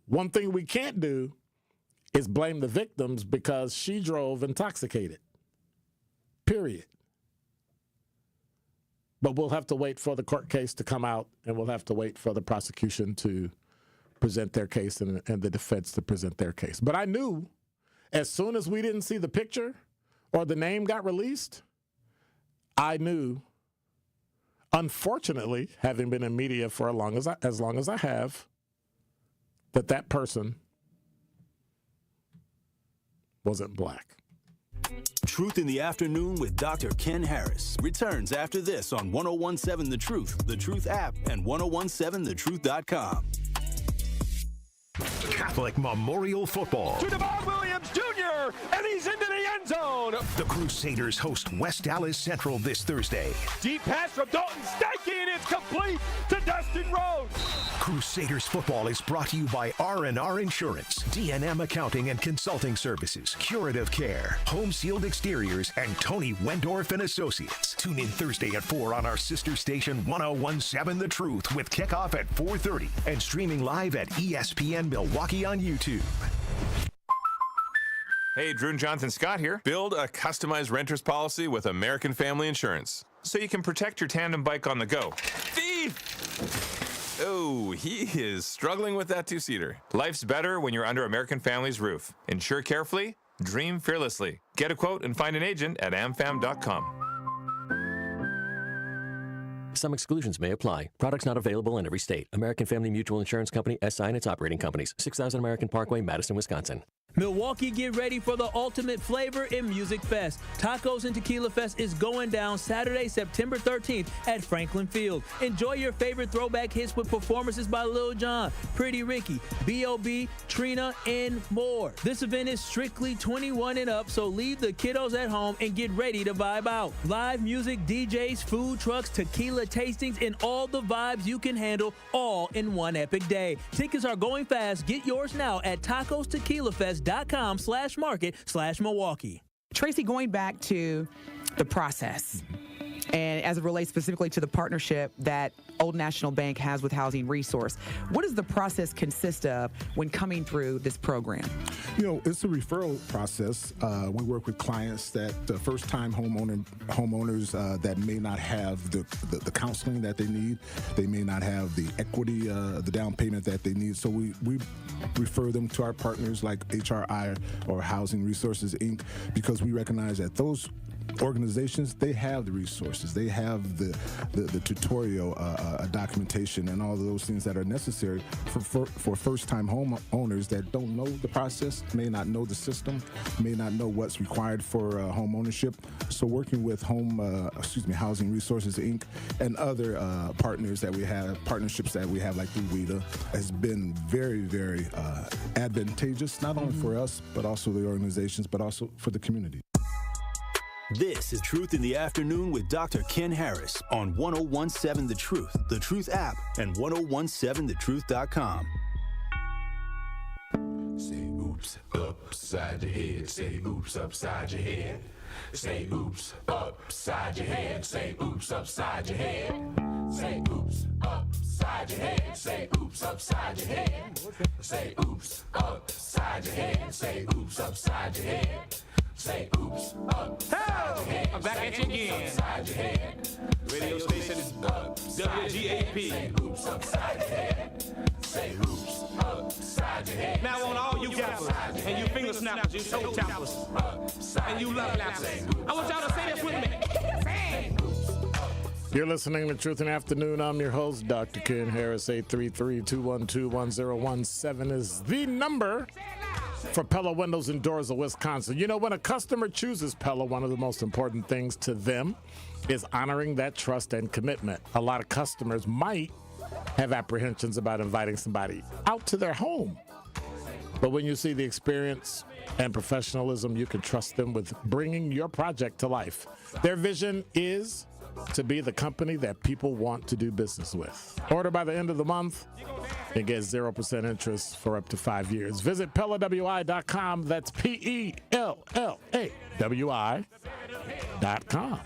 One thing we can't do is blame the victims because she drove intoxicated. Period. But we'll have to wait for the court case to come out, and we'll have to wait for the prosecution to present their case and the defense to present their case. But I knew as soon as we didn't see the picture or the name got released, I knew, unfortunately, having been in media for as long as I have, that person wasn't black. Truth in the Afternoon with Dr. Ken Harris returns after this on 1017 The Truth, the Truth app, and 1017thetruth.com. Catholic Memorial Football. To DeVon Williams Jr., and he's into the end zone. The Crusaders host West Dallas Central this Thursday. Deep pass from Dalton Stecky, and it's complete to Dustin Rhodes. Crusaders football is brought to you by R&R Insurance, D&M Accounting and Consulting Services, Curative Care, Home Sealed Exteriors, and Tony Wendorf and Associates. Tune in Thursday at 4 on our sister station 1017 The Truth with kickoff at 4:30 and streaming live at ESPN Milwaukee on YouTube. Hey, Drew and Jonathan Scott here. Build a customized renter's policy with American Family Insurance so you can protect your tandem bike on the go. Thief! Oh, he is struggling with that two-seater. Life's better when you're under American Family's roof. Insure carefully, dream fearlessly. Get a quote and find an agent at amfam.com. Some exclusions may apply. Products not available in every state. American Family Mutual Insurance Company, SI and its operating companies. 6000 American Parkway, Madison, Wisconsin. Milwaukee, get ready for the ultimate flavor in Music Fest. Tacos and Tequila Fest is going down Saturday, September 13th at Franklin Field. Enjoy your favorite throwback hits with performances by Lil Jon, Pretty Ricky, B.O.B., Trina, and more. This event is strictly 21 and up, so leave the kiddos at home and get ready to vibe out. Live music, DJs, food trucks, tequila tastings, and all the vibes you can handle all in one epic day. Tickets are going fast. Get yours now at tacostequilafest.com/market/Milwaukee. Tracy, going back to the process, And as it relates specifically to the partnership that Old National Bank has with Housing Resource, what does the process consist of when coming through this program? It's a referral process. We work with clients that first-time homeowners that may not have the counseling that they need. They may not have the equity, the down payment that they need. So we refer them to our partners like HRI or Housing Resources, Inc., because we recognize that those organizations, they have the resources, they have the tutorial documentation and all of those things that are necessary for first-time homeowners that don't know the process, may not know the system, may not know what's required for home ownership. So working with Housing Resources, Inc. and other partnerships that we have like through WIDA has been very, very advantageous, not only for us, but also the organizations, but also for the community. This is Truth in the Afternoon with Dr. Ken Harris on 1017 The Truth app, and 1017thetruth.com. Say oops upside your head. Say oops upside your head. Say oops upside your head. Say oops upside your head. Say oops upside your head. Say oops upside your head. Say oops upside your head. Say oops upside your head. Say oops upside your head. I'm back at you again. Upside your head. Radio station is WGAP. Say oops upside your head. Say oops upside your head. Now on all you gappers and you finger snappers, you toe tappers, and you love lappers, I want y'all to say this with me. You're listening to Truth in the Afternoon. I'm your host, Dr. Ken Harris. 833-212-1017 is the number for Pella Windows and Doors of Wisconsin. When a customer chooses Pella, one of the most important things to them is honoring that trust and commitment. A lot of customers might have apprehensions about inviting somebody out to their home. But when you see the experience and professionalism, you can trust them with bringing your project to life. Their vision is to be the company that people want to do business with. Order by the end of the month and get 0% interest for up to 5 years. Visit PellaWI.com. That's PellaWI.com.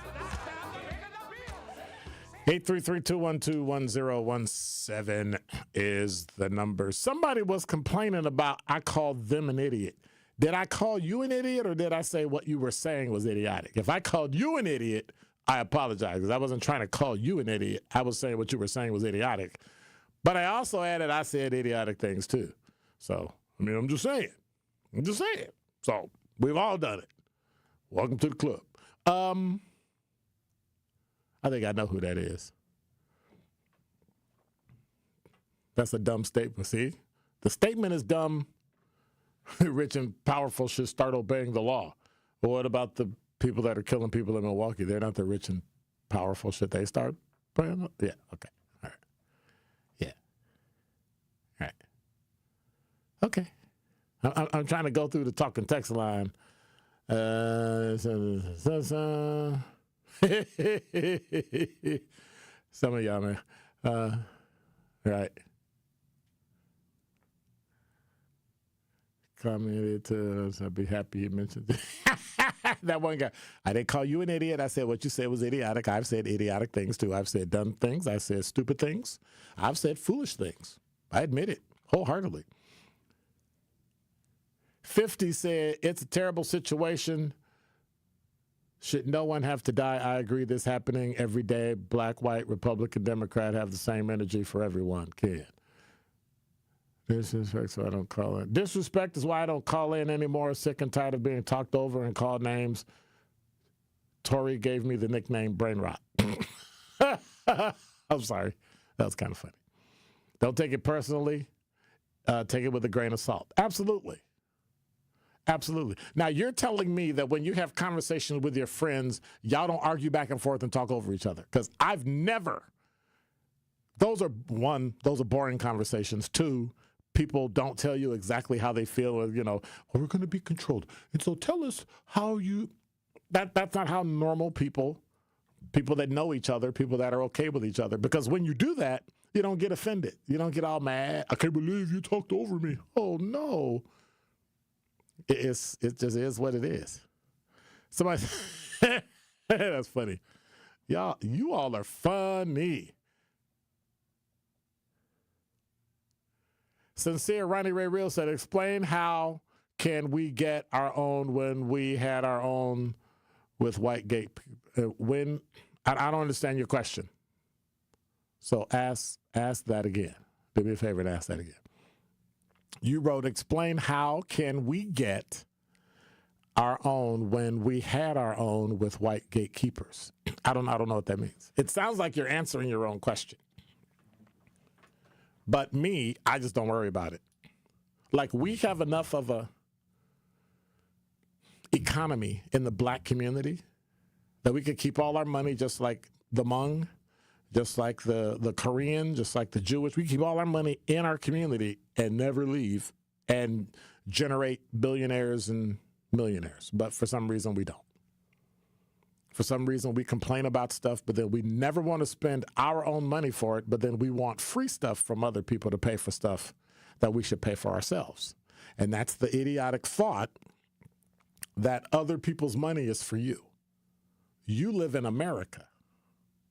833-212-1017 is the number. Somebody was complaining about I called them an idiot. Did I call you an idiot, or did I say what you were saying was idiotic? If I called you an idiot, I apologize, because I wasn't trying to call you an idiot. I was saying what you were saying was idiotic. But I also added I said idiotic things too. So, I'm just saying. So, we've all done it. Welcome to the club. I think I know who that is. That's a dumb statement. See? The statement is dumb. Rich and powerful should start obeying the law. But what about the people that are killing people in Milwaukee? They're not the rich and powerful. Should they start praying? Yeah, okay. All right. Yeah. All right. Okay. I'm trying to go through the talking text line. Some of y'all, man. Right. Commented to us. I'd be happy you mentioned that one guy. I didn't call you an idiot. I said what you said was idiotic. I've said idiotic things too. I've said dumb things. I've said stupid things. I've said foolish things. I admit it wholeheartedly. 50 said it's a terrible situation. Should no one have to die? I agree. This happening every day. Black, white, Republican, Democrat have the same energy for everyone. Kid. Disrespect, so I don't call in. Disrespect is why I don't call in anymore. Sick and tired of being talked over and called names. Tori gave me the nickname Brain Rot. I'm sorry. That was kind of funny. Don't take it personally. Take it with a grain of salt. Absolutely. Absolutely. Now, you're telling me that when you have conversations with your friends, y'all don't argue back and forth and talk over each other. Because I've never. Those are boring conversations. Two, people don't tell you exactly how they feel. Or, we're going to be controlled. And so tell us how you. That's not how normal people that know each other, people that are okay with each other. Because when you do that, you don't get offended. You don't get all mad. I can't believe you talked over me. Oh, no. It just is what it is. Somebody, that's funny. Y'all, you all are funny. Sincere Ronnie Ray Real said, explain how can we get our own when we had our own with white gay people? I don't understand your question. So ask that again. Do me a favor and ask that again. You wrote, explain how can we get our own when we had our own with white gatekeepers. I don't know what that means. It sounds like you're answering your own question. But me, I just don't worry about it. Like, we have enough of a economy in the black community that we could keep all our money just like the Hmong, just like the Korean, just like the Jewish. We keep all our money in our community and never leave and generate billionaires and millionaires. But for some reason, we don't. For some reason, we complain about stuff, but then we never want to spend our own money for it, but then we want free stuff from other people to pay for stuff that we should pay for ourselves. And that's the idiotic thought that other people's money is for you. You live in America.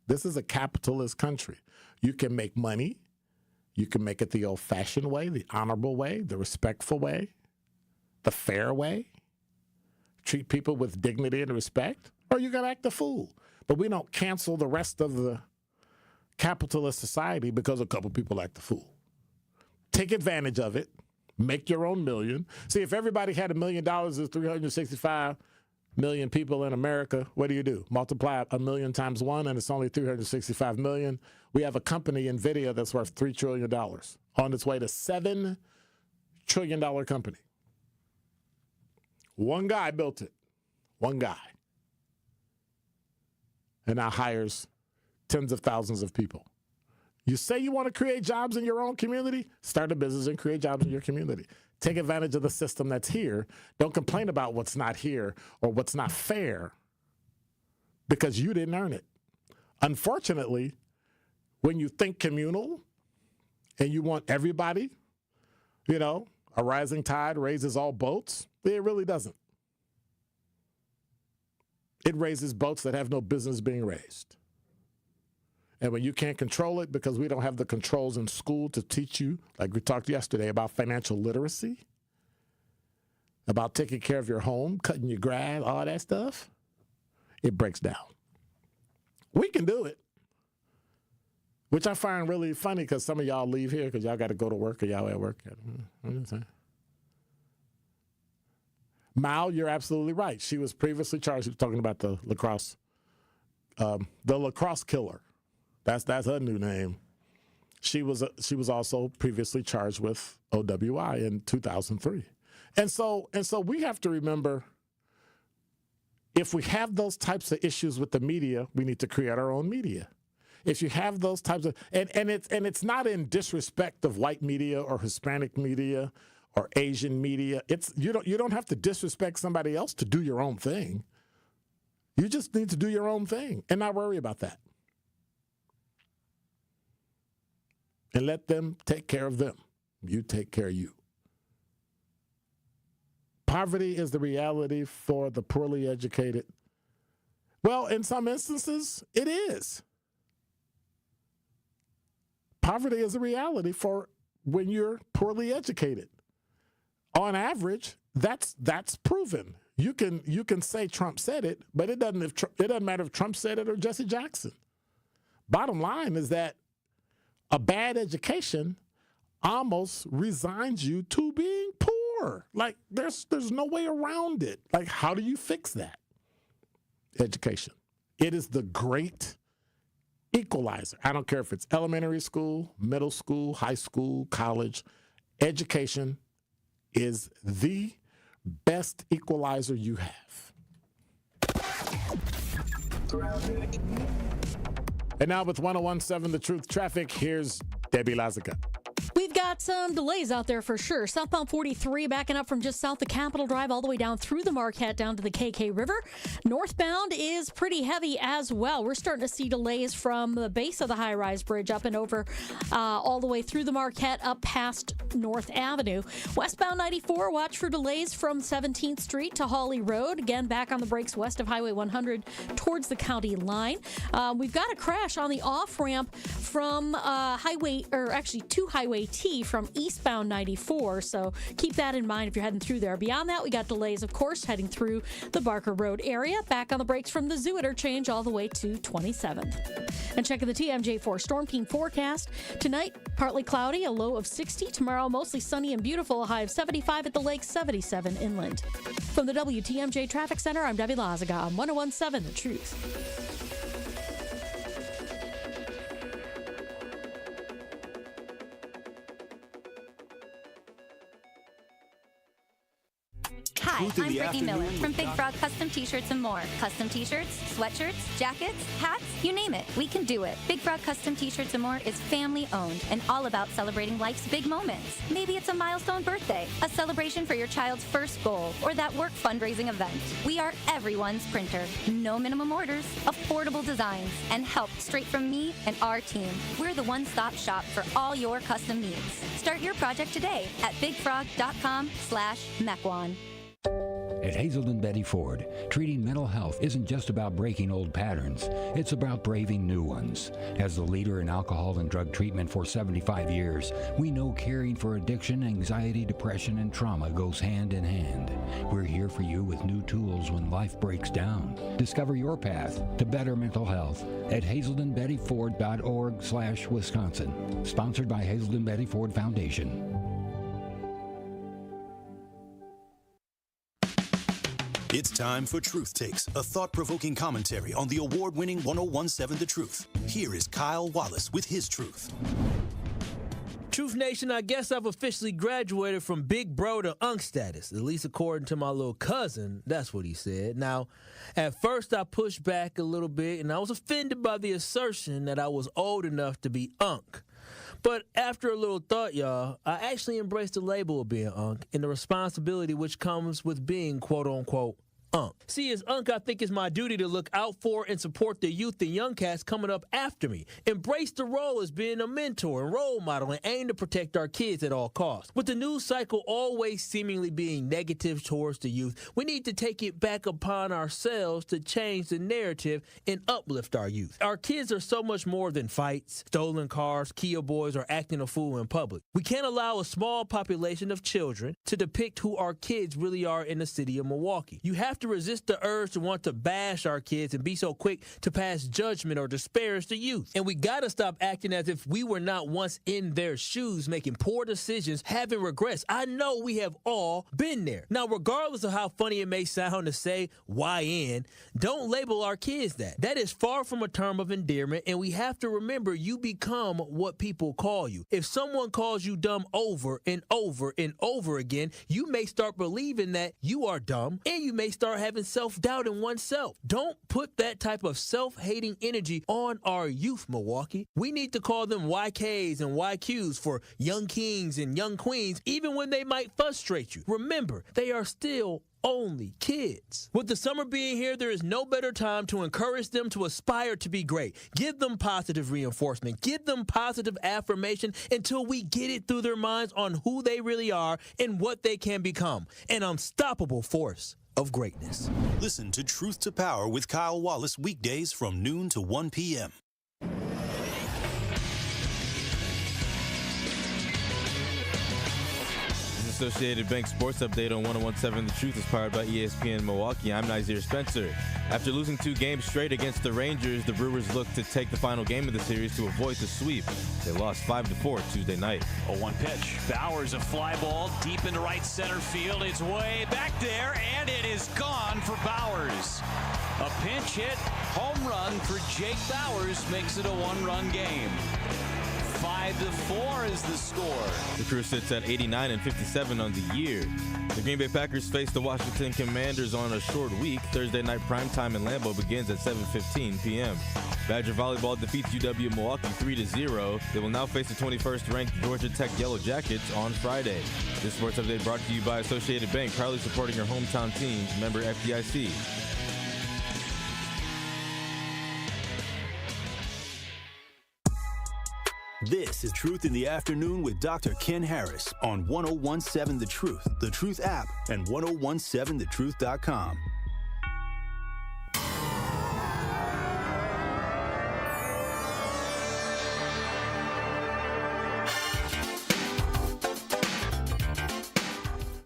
This is a capitalist country. You can make money. You can make it the old-fashioned way, the honorable way, the respectful way, the fair way. Treat people with dignity and respect, or you got to act a fool. But we don't cancel the rest of the capitalist society because a couple people act a fool. Take advantage of it. Make your own million. See, if everybody had $1 million, there's 365 million people in America. What do? Multiply 1 million times 1, and it's only 365 million. We have a company, NVIDIA, that's worth $3 trillion, on its way to $7 trillion company. One guy built it. One guy. And now hires tens of thousands of people. You say you want to create jobs in your own community? Start a business and create jobs in your community. Take advantage of the system that's here. Don't complain about what's not here or what's not fair because you didn't earn it. Unfortunately, when you think communal and you want everybody, a rising tide raises all boats, it really doesn't. It raises boats that have no business being raised. And when you can't control it because we don't have the controls in school to teach you, like we talked yesterday about financial literacy, about taking care of your home, cutting your grass, all that stuff, it breaks down. We can do it, which I find really funny because some of y'all leave here because y'all got to go to work or y'all at work. I'm just saying. Mal, you're absolutely right. She was previously charged. She was talking about the lacrosse killer. That's her new name. She was also previously charged with OWI in 2003. And so we have to remember, if we have those types of issues with the media, we need to create our own media. If you have those types of and it's not in disrespect of white media or Hispanic media or Asian media. It's you don't have to disrespect somebody else to do your own thing. You just need to do your own thing and not worry about that. And let them take care of them. You take care of you. Poverty is the reality for the poorly educated. Well, in some instances, it is. Poverty is a reality for when you're poorly educated. On average, that's proven. You can say Trump said it, but it doesn't matter if Trump said it or Jesse Jackson. Bottom line is that a bad education almost resigns you to being poor. Like there's no way around it. Like, how do you fix that? Education. It is the great equalizer. I don't care if it's elementary school, middle school, high school, college. Education is the best equalizer you have. And now with 101.7 The Truth Traffic, here's Debbie Lazica. We've got got some delays out there for sure. Southbound 43 backing up from just south of Capitol Drive all the way down through the Marquette down to the KK River. Northbound is pretty heavy as well. We're starting to see delays from the base of the high-rise bridge up and over all the way through the Marquette up past North Avenue. Westbound 94, watch for delays from 17th Street to Hawley Road. Again, back on the brakes west of Highway 100 towards the county line. We've got a crash on the off-ramp from to Highway T from eastbound 94, so keep that in mind if you're heading through there. Beyond that, we got delays, of course, heading through the Barker Road area, back on the brakes from the Zoo interchange all the way to 27th. And checking the TMJ4 Storm Team forecast. Tonight, partly cloudy, a low of 60. Tomorrow, mostly sunny and beautiful, a high of 75 at the lake, 77 inland. From the WTMJ Traffic Center, I'm Debbie Lazaga on 101.7 The Truth. Hi, I'm Brittany Miller from Big Frog Custom T-Shirts and more. Custom T-shirts, sweatshirts, jackets, hats, you name it, we can do it. Big Frog Custom T-Shirts and more is family-owned and all about celebrating life's big moments. Maybe it's a milestone birthday, a celebration for your child's first goal, or that work fundraising event. We are everyone's printer. No minimum orders, affordable designs, and help straight from me and our team. We're the one-stop shop for all your custom needs. Start your project today at bigfrog.com/Mequon. At Hazelden Betty Ford, treating mental health isn't just about breaking old patterns. It's about braving new ones. As the leader in alcohol and drug treatment for 75 years, we know caring for addiction, anxiety, depression, and trauma goes hand in hand. We're here for you with new tools when life breaks down. Discover your path to better mental health at hazeldenbettyford.org/Wisconsin. Sponsored by Hazelden Betty Ford Foundation. It's time for Truth Takes, a thought-provoking commentary on the award-winning 101.7 The Truth. Here is Kyle Wallace with his truth. Truth Nation, I guess I've officially graduated from big bro to unk status, at least according to my little cousin. That's what he said. Now, at first I pushed back a little bit, and I was offended by the assertion that I was old enough to be unk. But after a little thought, y'all, I actually embraced the label of being unk and the responsibility which comes with being quote-unquote unk. See, as unk, I think it's my duty to look out for and support the youth and young cats coming up after me. Embrace the role as being a mentor and role model and aim to protect our kids at all costs. With the news cycle always seemingly being negative towards the youth, we need to take it back upon ourselves to change the narrative and uplift our youth. Our kids are so much more than fights, stolen cars, Kia boys, or acting a fool in public. We can't allow a small population of children to depict who our kids really are in the city of Milwaukee. You have to resist the urge to want to bash our kids and be so quick to pass judgment or disparage the youth. And we gotta stop acting as if we were not once in their shoes, making poor decisions, having regrets. I know we have all been there. Now, regardless of how funny it may sound to say YN, don't label our kids that. That is far from a term of endearment, and we have to remember you become what people call you. If someone calls you dumb over and over and over again, you may start believing that you are dumb, and you may start having self-doubt in oneself. Don't put that type of self-hating energy on our youth, Milwaukee. We need to call them YKs and YQs for young kings and young queens, even when they might frustrate you. Remember, they are still only kids. With the summer being here, there is no better time to encourage them to aspire to be great. Give them positive reinforcement. Give them positive affirmation until we get it through their minds on who they really are and what they can become. An unstoppable force of greatness. Listen to Truth to Power with Kyle Wallace weekdays from noon to 1 p.m. Associated Bank Sports Update on 101.7 The Truth is powered by ESPN Milwaukee. I'm Nazir Spencer. After losing 2 games straight against the Rangers, the Brewers look to take the final game of the series to avoid the sweep. They lost 5-4 Tuesday night. 0-1 pitch. Bowers, a fly ball deep into right center field. It's way back there, and it is gone for Bowers. A pinch hit, home run for Jake Bowers makes it a 1-run game. 5-4 is the score. The Crew sits at 89-57 on the year. The Green Bay Packers face the Washington Commanders on a short week. Thursday night primetime in Lambeau begins at 7:15 p.m. Badger Volleyball defeats UW-Milwaukee 3-0. They will now face the 21st ranked Georgia Tech Yellow Jackets on Friday. This sports update brought to you by Associated Bank, proudly supporting your hometown teams. Member FDIC. This is Truth in the Afternoon with Dr. Ken Harris on 1017 The Truth app, and 1017thetruth.com.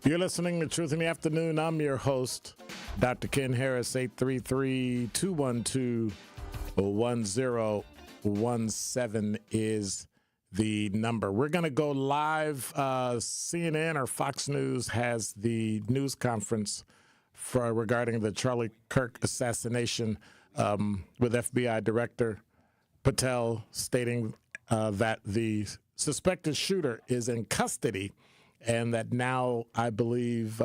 You're listening to Truth in the Afternoon. I'm your host, Dr. Ken Harris. 833-212-1017 is the number. We're going to go live. CNN or Fox News has the news conference regarding the Charlie Kirk assassination with FBI Director Patel stating that the suspected shooter is in custody, and that now I believe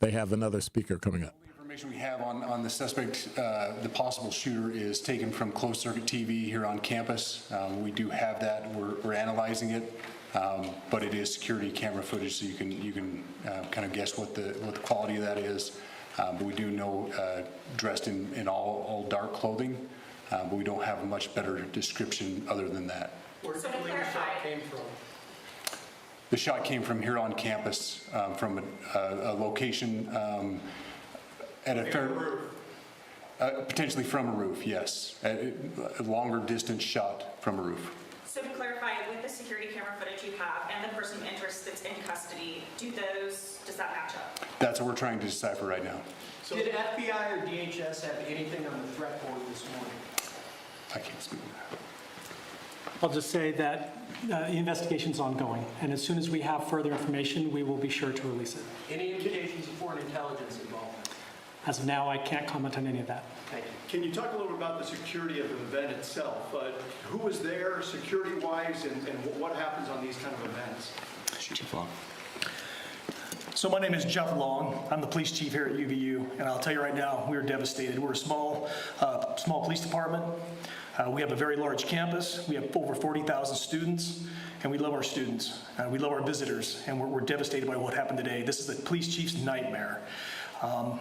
they have another speaker coming up. Information we have on the suspect, the possible shooter, is taken from closed circuit TV here on campus. We do have that. We're analyzing it, but it is security camera footage, so you can kind of guess what the quality of that is. But we do know dressed in all dark clothing, but we don't have a much better description other than that. Where do you believe the shot came from? The shot came from here on campus, from a location at a fair, potentially from a roof, yes. A longer distance shot from a roof. So to clarify, with the security camera footage you have and the person of interest that's in custody, does that match up? That's what we're trying to decipher right now. So did FBI or DHS have anything on the threat board this morning? I can't speak to that. I'll just say that the investigation's ongoing, and as soon as we have further information, we will be sure to release it. Any indications of foreign intelligence involvement? As of now, I can't comment on any of that. Thank you. Can you talk a little bit about the security of the event itself? Who was there security-wise, and what happens on these kind of events? Chief Long. So my name is Jeff Long. I'm the police chief here at UVU, and I'll tell you right now, we're devastated. We're a small police department. We have a very large campus. We have over 40,000 students, and we love our students. We love our visitors, and we're devastated by what happened today. This is the police chief's nightmare. I'm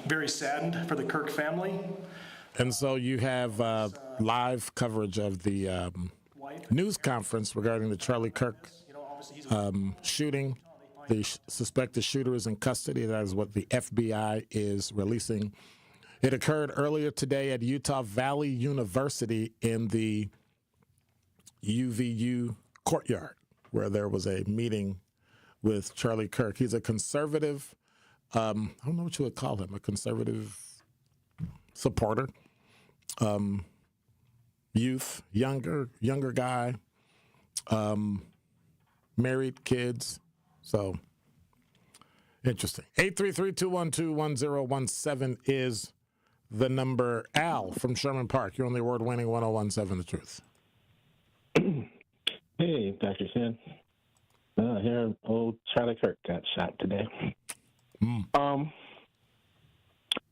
very saddened for the Kirk family. And so you have live coverage of the news conference regarding the Charlie Kirk shooting. The suspected shooter is in custody. That is what the FBI is releasing. It occurred earlier today at Utah Valley University in the UVU courtyard, where there was a meeting with Charlie Kirk. He's a conservative, I don't know what you would call him, a conservative supporter, youth, younger guy, married, kids. So interesting. 833-212-1017 is the number. Al from Sherman Park. You're on the award-winning 1017 The Truth. Hey, Dr. Ken. Here, old Charlie Kirk got shot today.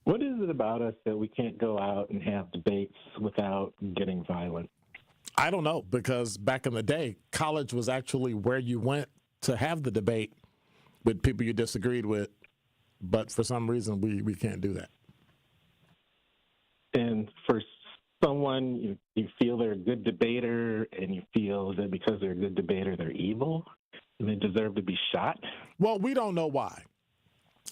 What is it about us that we can't go out and have debates without getting violent? I don't know, because back in the day, college was actually where you went to have the debate with people you disagreed with, but for some reason we can't do that. And for someone, you feel they're a good debater, and you feel that because they're a good debater, they're evil, and they deserve to be shot? Well, we don't know why.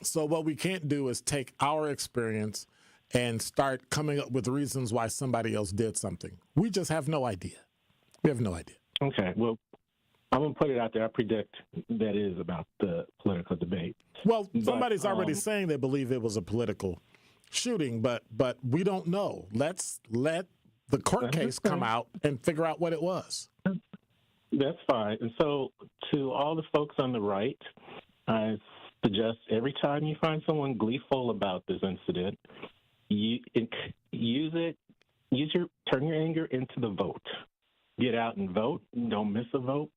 So what we can't do is take our experience and start coming up with reasons why somebody else did something. We just have no idea. We have no idea. Okay, well, I'm going to put it out there. I predict that is about the political debate. Well, somebody's already saying they believe it was a political shooting, but we don't know. Let's let the court case come out and figure out what it was. That's fine. And so to all the folks on the right, I suggest every time you find someone gleeful about this incident, turn your anger into the vote. Get out and vote. Don't miss a vote,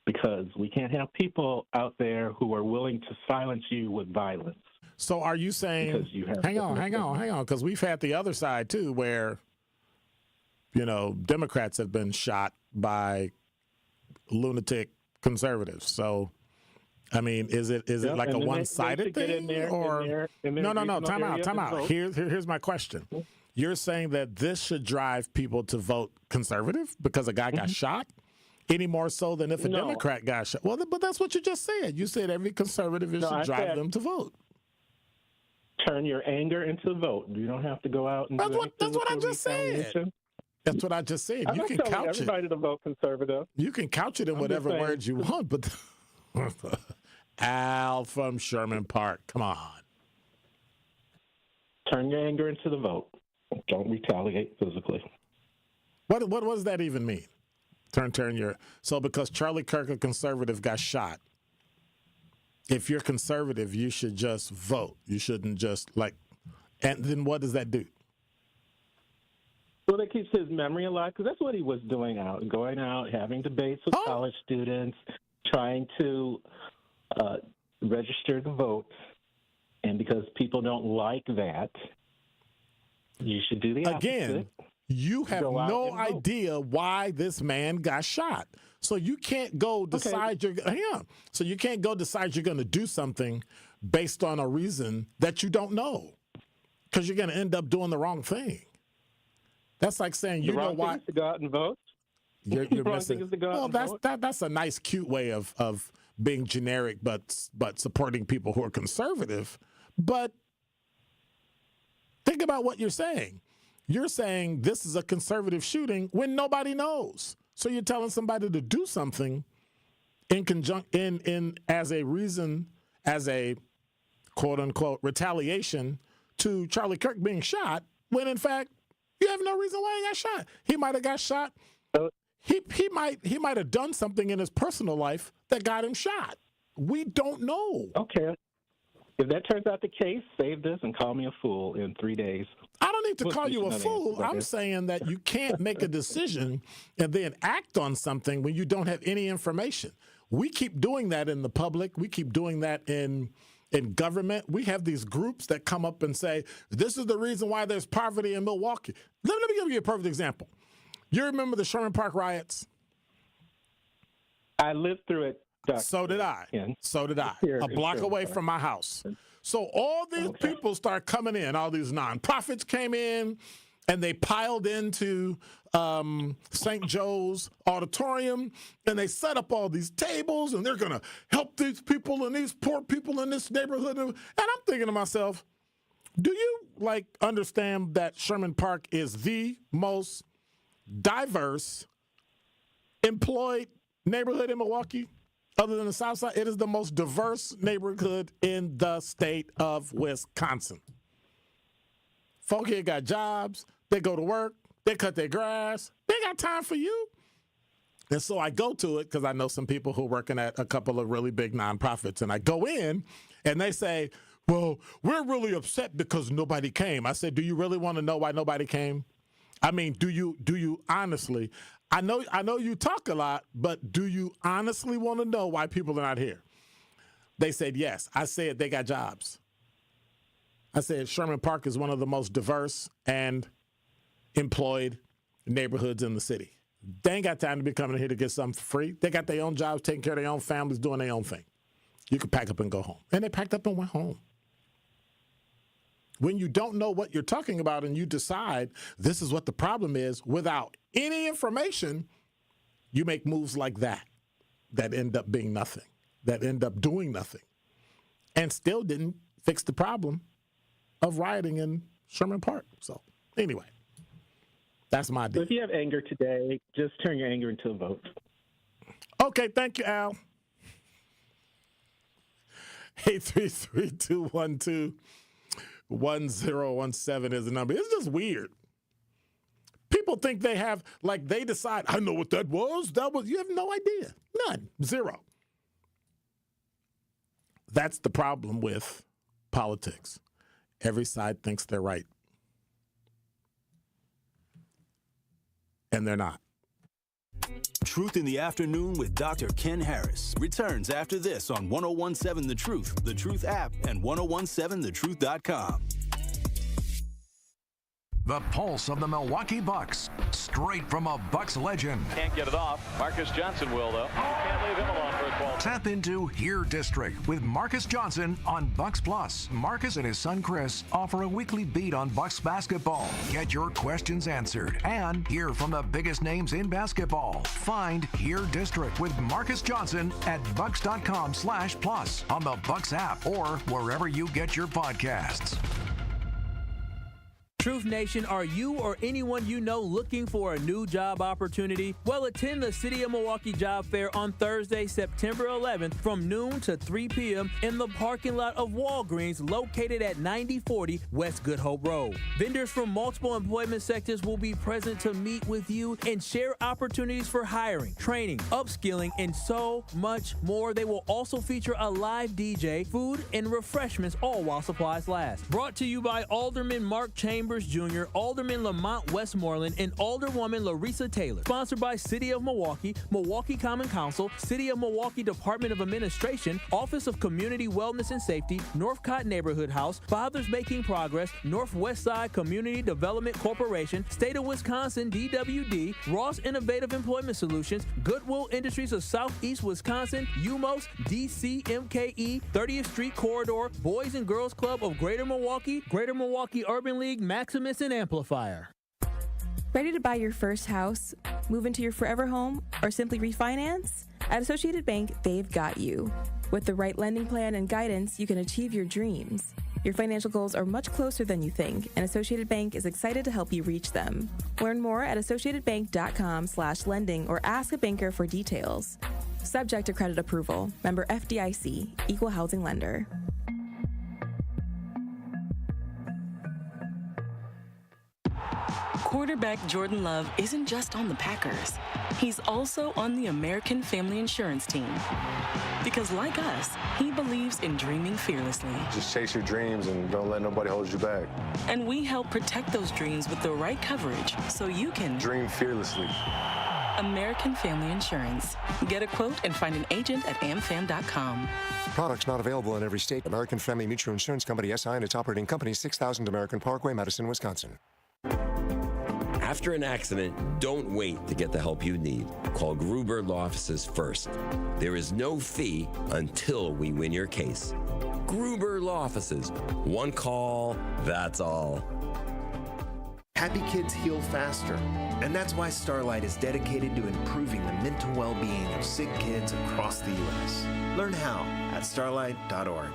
because we can't have people out there who are willing to silence you with violence. So are you saying, Because you have hang on, because we've had the other side too, where, Democrats have been shot by lunatic conservatives. So, I mean, is it like a one-sided thing? Or no, time out. Here's my question. You're saying that this should drive people to vote conservative because a guy got shot? Any more so than if a Democrat got shot? Well, but that's what you just said. You said every conservative should drive them to vote. Turn your anger into a vote. You don't have to go out and That's what I just said. That's what I just said. I'm not telling everybody to vote conservative. You can couch it in whatever words you want, but Al from Sherman Park, come on. Turn your anger into the vote. Don't retaliate physically. What does that even mean? Turn your... So because Charlie Kirk, a conservative, got shot, if you're conservative, you should just vote. You shouldn't just and then what does that do? Well, that keeps his memory alive because that's what he was doing going out, having debates with college students, trying to register to vote. And because people don't like that, you should do the opposite. Again, you have no idea why this man got shot. So you can't go decide So you can't go decide you're going to do something based on a reason that you don't know, because you're going to end up doing the wrong thing. That's like saying the wrong thing is to go out and vote. You're missing. Well, that's a nice, cute way of being generic, but supporting people who are conservative. But think about what you're saying. You're saying this is a conservative shooting when nobody knows. So you're telling somebody to do something as a reason, as a quote unquote retaliation to Charlie Kirk being shot, when in fact you have no reason why he got shot. He might have got shot. He might have done something in his personal life that got him shot. We don't know. Okay. If that turns out the case, save this and call me a fool in 3 days. I don't need to call you a fool. I'm saying that you can't make a decision and then act on something when you don't have any information. We keep doing that in the public. We keep doing that in government. We have these groups that come up and say, this is the reason why there's poverty in Milwaukee. Let me give you a perfect example. You remember the Sherman Park riots? I lived through it. So did I. A block away from my house. So all these people start coming in. All these nonprofits came in, and they piled into St. Joe's Auditorium, and they set up all these tables, and they're going to help these people and these poor people in this neighborhood. And I'm thinking to myself, do you understand that Sherman Park is the most diverse employed neighborhood in Milwaukee? Other than the South Side, it is the most diverse neighborhood in the state of Wisconsin. Folk here got jobs. They go to work. They cut their grass. They got time for you. And so I go to it because I know some people who are working at a couple of really big nonprofits. And I go in, and they say, well, we're really upset because nobody came. I said, do you really want to know why nobody came? I mean, do you honestly? I know you talk a lot, but do you honestly want to know why people are not here? They said yes. I said they got jobs. I said Sherman Park is one of the most diverse and employed neighborhoods in the city. They ain't got time to be coming here to get something for free. They got their own jobs, taking care of their own families, doing their own thing. You can pack up and go home. And they packed up and went home. When you don't know what you're talking about and you decide this is what the problem is without any information, you make moves like that end up being nothing, that end up doing nothing, and still didn't fix the problem of rioting in Sherman Park. So anyway, that's my deal. So if you have anger today, just turn your anger into a vote. Okay, thank you, Al. 833-212-1017 is the number. It's just weird. People think they have, they decide, I know what that was. You have no idea. None. Zero. That's the problem with politics. Every side thinks they're right. And they're not. Truth in the Afternoon with Dr. Ken Harris returns after this on 1017 The Truth, The Truth app, and 1017thetruth.com. The pulse of the Milwaukee Bucks, straight from a Bucks legend. Can't get it off. Marcus Johnson will, though. Can't leave him alone for a 12. Tap into Here District with Marcus Johnson on Bucks Plus. Marcus and his son Chris offer a weekly beat on Bucks basketball. Get your questions answered and hear from the biggest names in basketball. Find Here District with Marcus Johnson at bucks.com/plus on the Bucks app or wherever you get your podcasts. Truth Nation, are you or anyone you know looking for a new job opportunity? Well, attend the City of Milwaukee Job Fair on Thursday, September 11th from noon to 3 p.m. in the parking lot of Walgreens located at 9040 West Good Hope Road. Vendors from multiple employment sectors will be present to meet with you and share opportunities for hiring, training, upskilling, and so much more. They will also feature a live DJ, food, and refreshments, all while supplies last. Brought to you by Alderman Mark Chambers Jr., Alderman Lamont Westmoreland, and Alderwoman Larissa Taylor. Sponsored by City of Milwaukee, Milwaukee Common Council, City of Milwaukee Department of Administration, Office of Community Wellness and Safety, Northcott Neighborhood House, Fathers Making Progress, Northwest Side Community Development Corporation, State of Wisconsin DWD, Ross Innovative Employment Solutions, Goodwill Industries of Southeast Wisconsin, UMOS, DCMKE, 30th Street Corridor, Boys and Girls Club of Greater Milwaukee Urban League, Maximus, and Amplifier. Ready to buy your first house, move into your forever home, or simply refinance? At Associated Bank, they've got you. With the right lending plan and guidance, you can achieve your dreams. Your financial goals are much closer than you think, and Associated Bank is excited to help you reach them. Learn more at associatedbank.com/lending or ask a banker for details. Subject to credit approval. Member FDIC, Equal Housing Lender. Quarterback Jordan Love isn't just on the Packers. He's also on the American Family Insurance team. Because like us, he believes in dreaming fearlessly. Just chase your dreams and don't let nobody hold you back. And we help protect those dreams with the right coverage so you can dream fearlessly. American Family Insurance. Get a quote and find an agent at amfam.com. Products not available in every state. American Family Mutual Insurance Company, SI, and its operating company, 6000 American Parkway, Madison, Wisconsin. After an accident, don't wait to get the help you need. Call Gruber Law Offices first. There is no fee until we win your case. Gruber Law Offices. One call, that's all. Happy kids heal faster, and that's why Starlight is dedicated to improving the mental well-being of sick kids across the U.S. Learn how at starlight.org.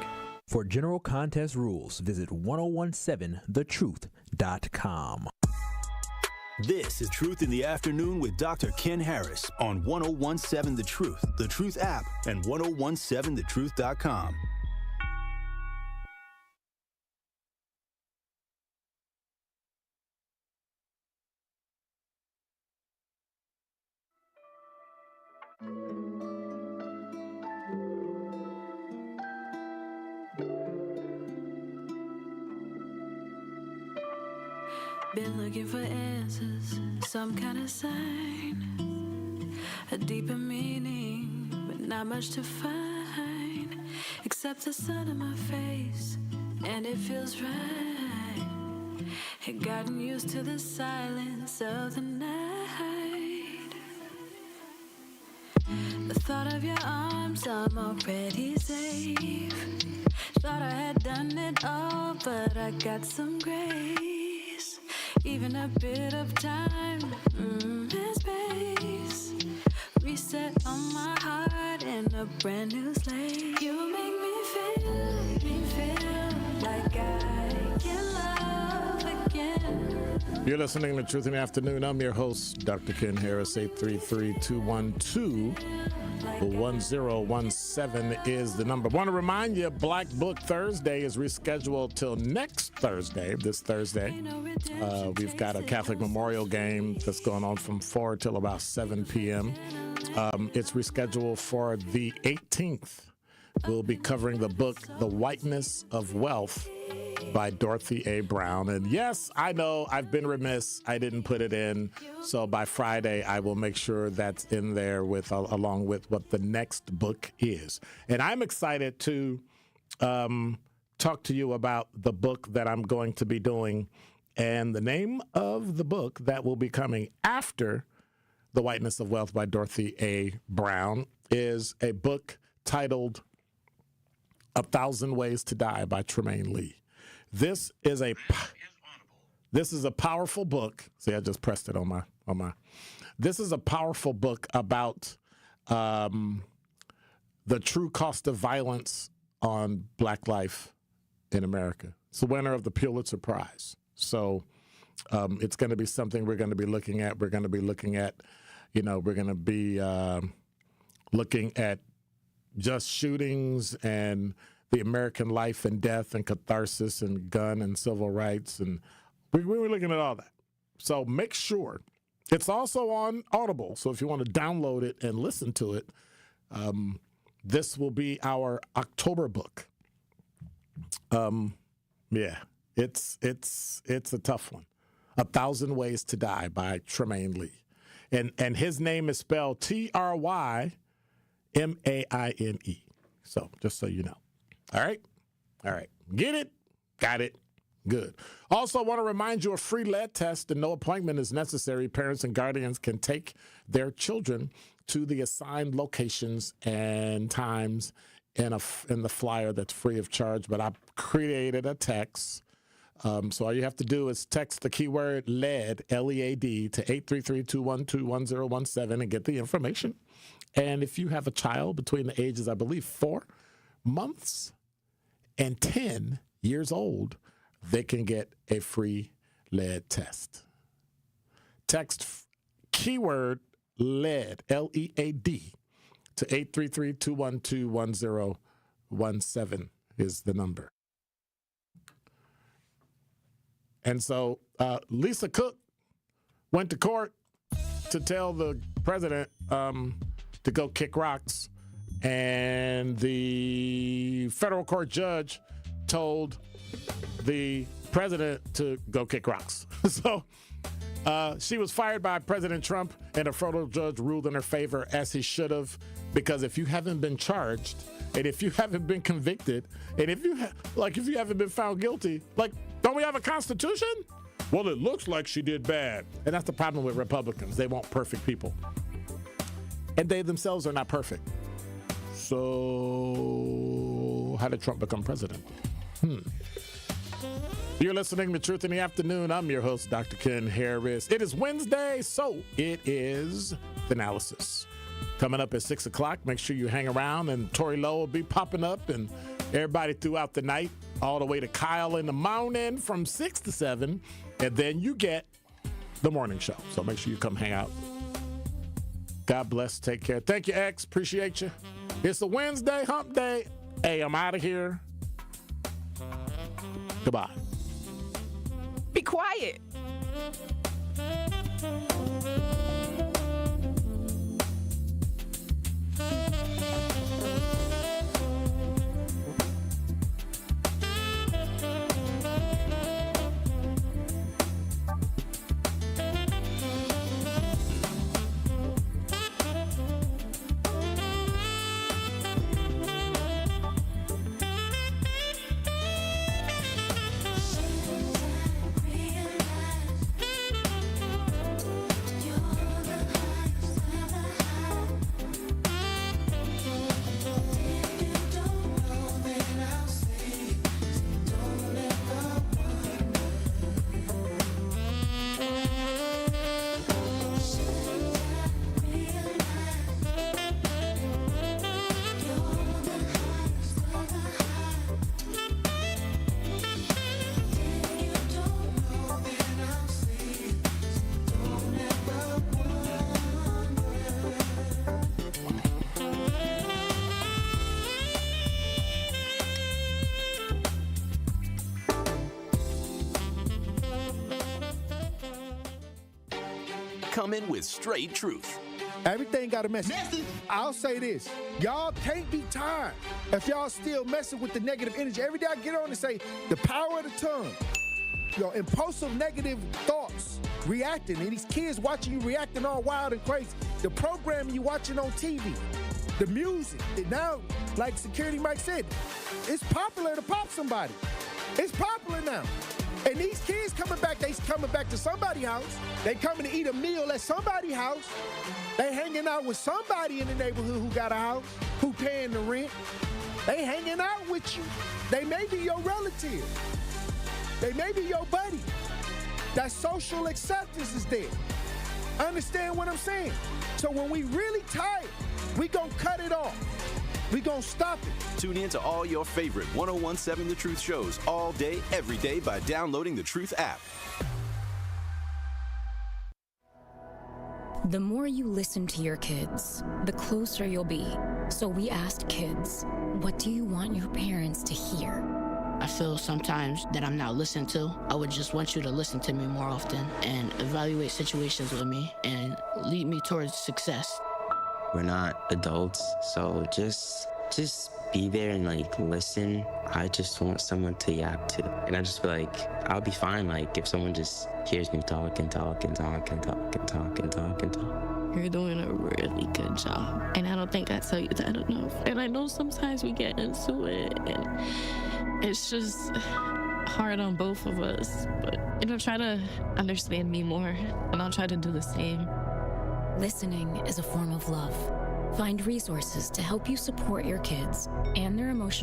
For general contest rules, visit 1017thetruth.com. This is Truth in the Afternoon with Dr. Ken Harris on 1017 The Truth app, and 1017thetruth.com. Been looking for answers, some kind of sign, a deeper meaning, but not much to find, except the sun on my face, and it feels right. Had gotten used to the silence of the night. The thought of your arms, I'm already safe. Thought I had done it all, but I got some grace. Even a bit of time and space. Reset on my heart and a brand new slate. You make me feel like I can love again. You're listening to Truth in the Afternoon. I'm your host, Dr. Ken Harris. 833-212-1017 is the number. Want to remind you, Black Book Thursday is rescheduled till next Thursday, this Thursday. We've got a Catholic memorial game that's going on from 4 till about 7 p.m. It's rescheduled for the 18th. We'll be covering the book, The Whiteness of Wealth, by Dorothy A. Brown. And yes, I know I've been remiss. I didn't put it in. So by Friday, I will make sure that's in there with along with what the next book is. And I'm excited to talk to you about the book that I'm going to be doing. And the name of the book that will be coming after The Whiteness of Wealth by Dorothy A. Brown is a book titled 1,000 Ways to Die by Tremaine Lee. This is a powerful book. See, I just pressed it on my. This is a powerful book about the true cost of violence on Black life in America. It's the winner of the Pulitzer Prize. So it's going to be something we're going to be looking at. We're going to be looking at, looking at just shootings and the American life and death and catharsis and gun and civil rights. And we were looking at all that. So make sure. It's also on Audible. So if you want to download it and listen to it, this will be our October book. Yeah, it's a tough one. 1,000 Ways to Die by Tremaine Lee. And his name is spelled Trymaine. So just so you know. All right. Get it? Got it. Good. Also, I want to remind you a free lead test and no appointment is necessary. Parents and guardians can take their children to the assigned locations and times in the flyer that's free of charge. But I created a text. So all you have to do is text the keyword lead, L-E-A-D, to 833-212-1017 and get the information. And if you have a child between the ages, I believe, 4 months and 10 years old, they can get a free lead test. Text keyword lead, L-E-A-D, to 833-212-1017 is the number. And so Lisa Cook went to court to tell the president to go kick rocks. And the federal court judge told the president to go kick rocks. So she was fired by President Trump, and a federal judge ruled in her favor, as he should have, because if you haven't been charged, and if you haven't been convicted, and if you haven't been found guilty, don't we have a constitution? Well, it looks like she did bad. And that's the problem with Republicans. They want perfect people. And they themselves are not perfect. So how did Trump become president? You're listening to Truth in the Afternoon. I'm your host, Dr. Ken Harris. It is Wednesday, so it is the analysis. Coming up at 6 o'clock, make sure you hang around, and Tori Lowe will be popping up, and everybody throughout the night, all the way to Kyle in the morning from 6 to 7, and then you get the morning show. So make sure you come hang out. God bless. Take care. Thank you, X. Appreciate you. It's a Wednesday, hump day. Hey, I'm out of here. Goodbye. Be quiet. Come in with straight truth. Everything got a message. I'll say this. Y'all can't be tired if y'all still messing with the negative energy. Every day I get on and say, the power of the tongue. Impulsive negative thoughts, reacting, and these kids watching you reacting all wild and crazy. The programming you watching on TV, the music. Now, like Security Mike said, it's popular to pop somebody. It's popular now. And these kids coming back, they coming back to somebody's house. They coming to eat a meal at somebody's house. They hanging out with somebody in the neighborhood who got a house, who paying the rent. They hanging out with you. They may be your relative. They may be your buddy. That social acceptance is there. Understand what I'm saying? So when we really tired, we gonna cut it off. We gonna stop it. Tune in to all your favorite 1017 The Truth shows all day, every day by downloading the Truth app. The more you listen to your kids, the closer you'll be. So we asked kids, what do you want your parents to hear? I feel sometimes that I'm not listened to. I would just want you to listen to me more often and evaluate situations with me and lead me towards success. We're not adults, so just be there and listen. I just want someone to yap to. And I just feel like I'll be fine if someone just hears me talk and talk and talk and talk and talk and talk and talk. You're doing a really good job. And I don't think I tell you that enough. And I know sometimes we get into it and it's just hard on both of us. But, try to understand me more and I'll try to do the same. Listening is a form of love. Find resources to help you support your kids and their emotional